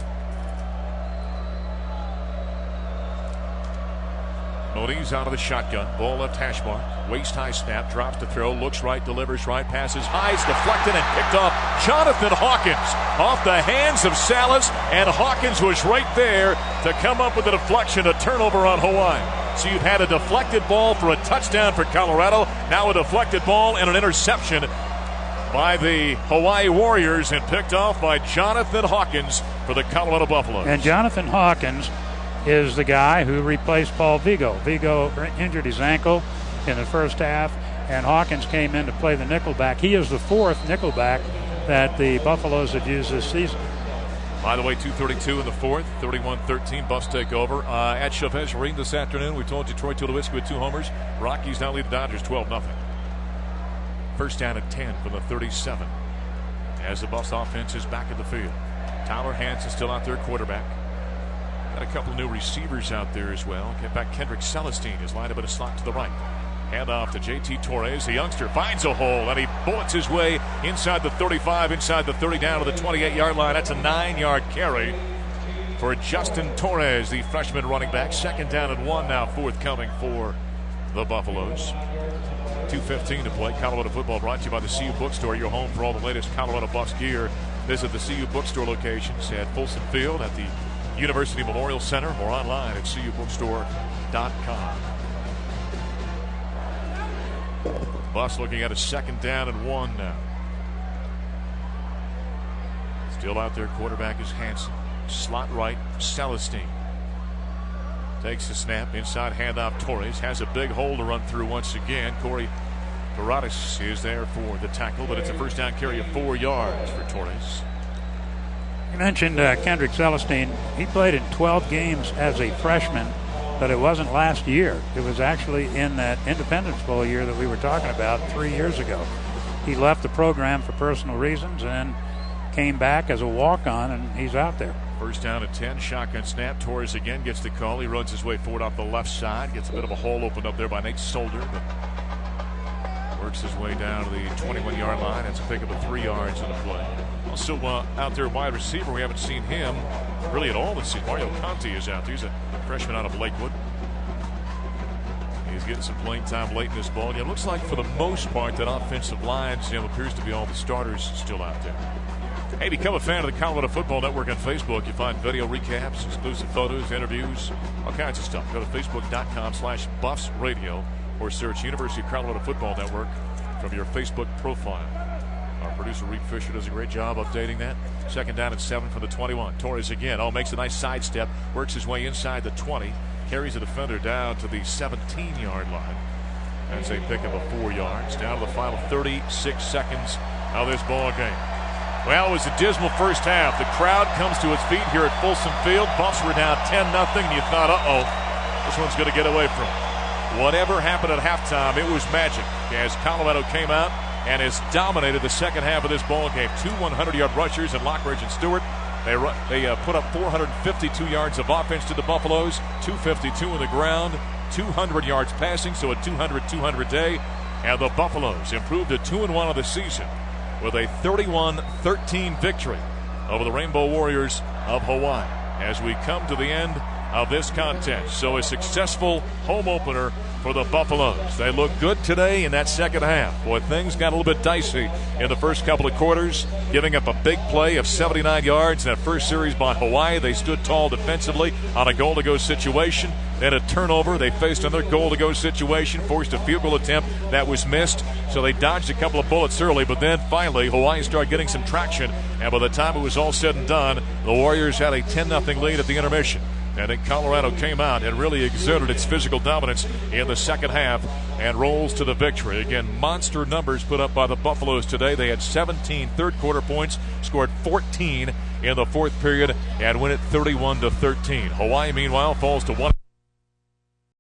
Moniz out of the shotgun. Ball left hash mark. Waist high snap. Drops to throw. Looks right. Delivers right. Passes high. It's deflected and picked off. Jonathan Hawkins off the hands of Salas. And Hawkins was right there to come up with a deflection. A turnover on Hawaii. So you've had a deflected ball for a touchdown for Colorado. Now a deflected ball and an interception by the Hawaii Warriors and picked off by Jonathan Hawkins for the Colorado Buffaloes. And Jonathan Hawkins is the guy who replaced Paul Vigo. Vigo injured his ankle in the first half, and Hawkins came in to play the nickelback. He is the 4th nickelback that the Buffaloes have used this season. By the way, 2:32 in the fourth, 31-13, Buffs take over. At Chavez Arena this afternoon, we told you Troy Tulowitzki with 2 homers. Rockies now lead the Dodgers 12-0. First down at 10 from the 37. As the Buffs offense is back in the field. Tyler Hansen still out there, quarterback. Got a couple of new receivers out there as well. Get back, Kendrick Celestine is lined up in a slot to the right. Hand off to J.T. Torres. The youngster finds a hole, and he bullets his way inside the 35, inside the 30, down to the 28-yard line. That's a 9-yard carry for Justin Torres, the freshman running back. Second down and 1 now forthcoming for the Buffaloes. 2:15 to play. Colorado football brought to you by the CU Bookstore, your home for all the latest Colorado Buffs gear. Visit the CU Bookstore locations at Folsom Field, at the University Memorial Center, or online at cubookstore.com. Buffs looking at a second down and 1 now. Still out there, quarterback is Hansen. Slot right, Celestine. Takes the snap, inside handoff, Torres. Has a big hole to run through once again. Corey Paradas is there for the tackle, but it's a first down carry of 4 yards for Torres. You mentioned Kendrick Celestine. He played in 12 games as a freshman, but it wasn't last year. It was actually in that Independence Bowl year that we were talking about 3 years ago. He left the program for personal reasons and came back as a walk-on, and he's out there. First down at 10, shotgun snap. Torres again gets the call. He runs his way forward off the left side. Gets a bit of a hole opened up there by Nate Solder, but works his way down to the 21-yard line. That's a pickup of 3 yards in the play. Also out there, wide receiver. We haven't seen him really at all this season. Mario Conti is out there. He's a freshman out of Lakewood. He's getting some playing time late in this ball. It looks like for the most part that offensive line appears to be all the starters still out there. Hey, become a fan of the Colorado Football Network on Facebook. You find video recaps, exclusive photos, interviews, all kinds of stuff. Go to facebook.com/BuffsRadio or search University of Colorado Football Network from your Facebook profile. Our producer Reed Fisher does a great job updating that. Second down and 7 from the 21. Torres again. Makes a nice sidestep. Works his way inside the 20. Carries the defender down to the 17-yard line. That's a pickup of 4 yards. Down to the final 36 seconds of this ball game. Well, it was a dismal first half. The crowd comes to its feet here at Folsom Field. Buffs were down 10-0, and you thought, this one's going to get away from them. Whatever happened at halftime, it was magic as Colorado came out and has dominated the second half of this ball game. 2 100-yard rushers in Lockridge and Stewart. They put up 452 yards of offense to the Buffaloes, 252 on the ground, 200 yards passing, so a 200-200 day. And the Buffaloes improved to 2-1 of the season with a 31-13 victory over the Rainbow Warriors of Hawaii as we come to the end of this contest. So a successful home opener for the Buffaloes. They look good today in that second half. Boy, things got a little bit dicey in the first couple of quarters, giving up a big play of 79 yards in that first series by Hawaii. They stood tall defensively on a goal-to-go situation. Then a turnover. They faced another goal-to-go situation, forced a field goal attempt that was missed. So they dodged a couple of bullets early, but then finally Hawaii started getting some traction. And by the time it was all said and done, the Warriors had a 10-0 lead at the intermission. And then Colorado came out and really exerted its physical dominance in the second half and rolls to the victory. Again, monster numbers put up by the Buffaloes today. They had 17 third-quarter points, scored 14 in the fourth period, and win it 31-13. Hawaii, meanwhile, falls to 1.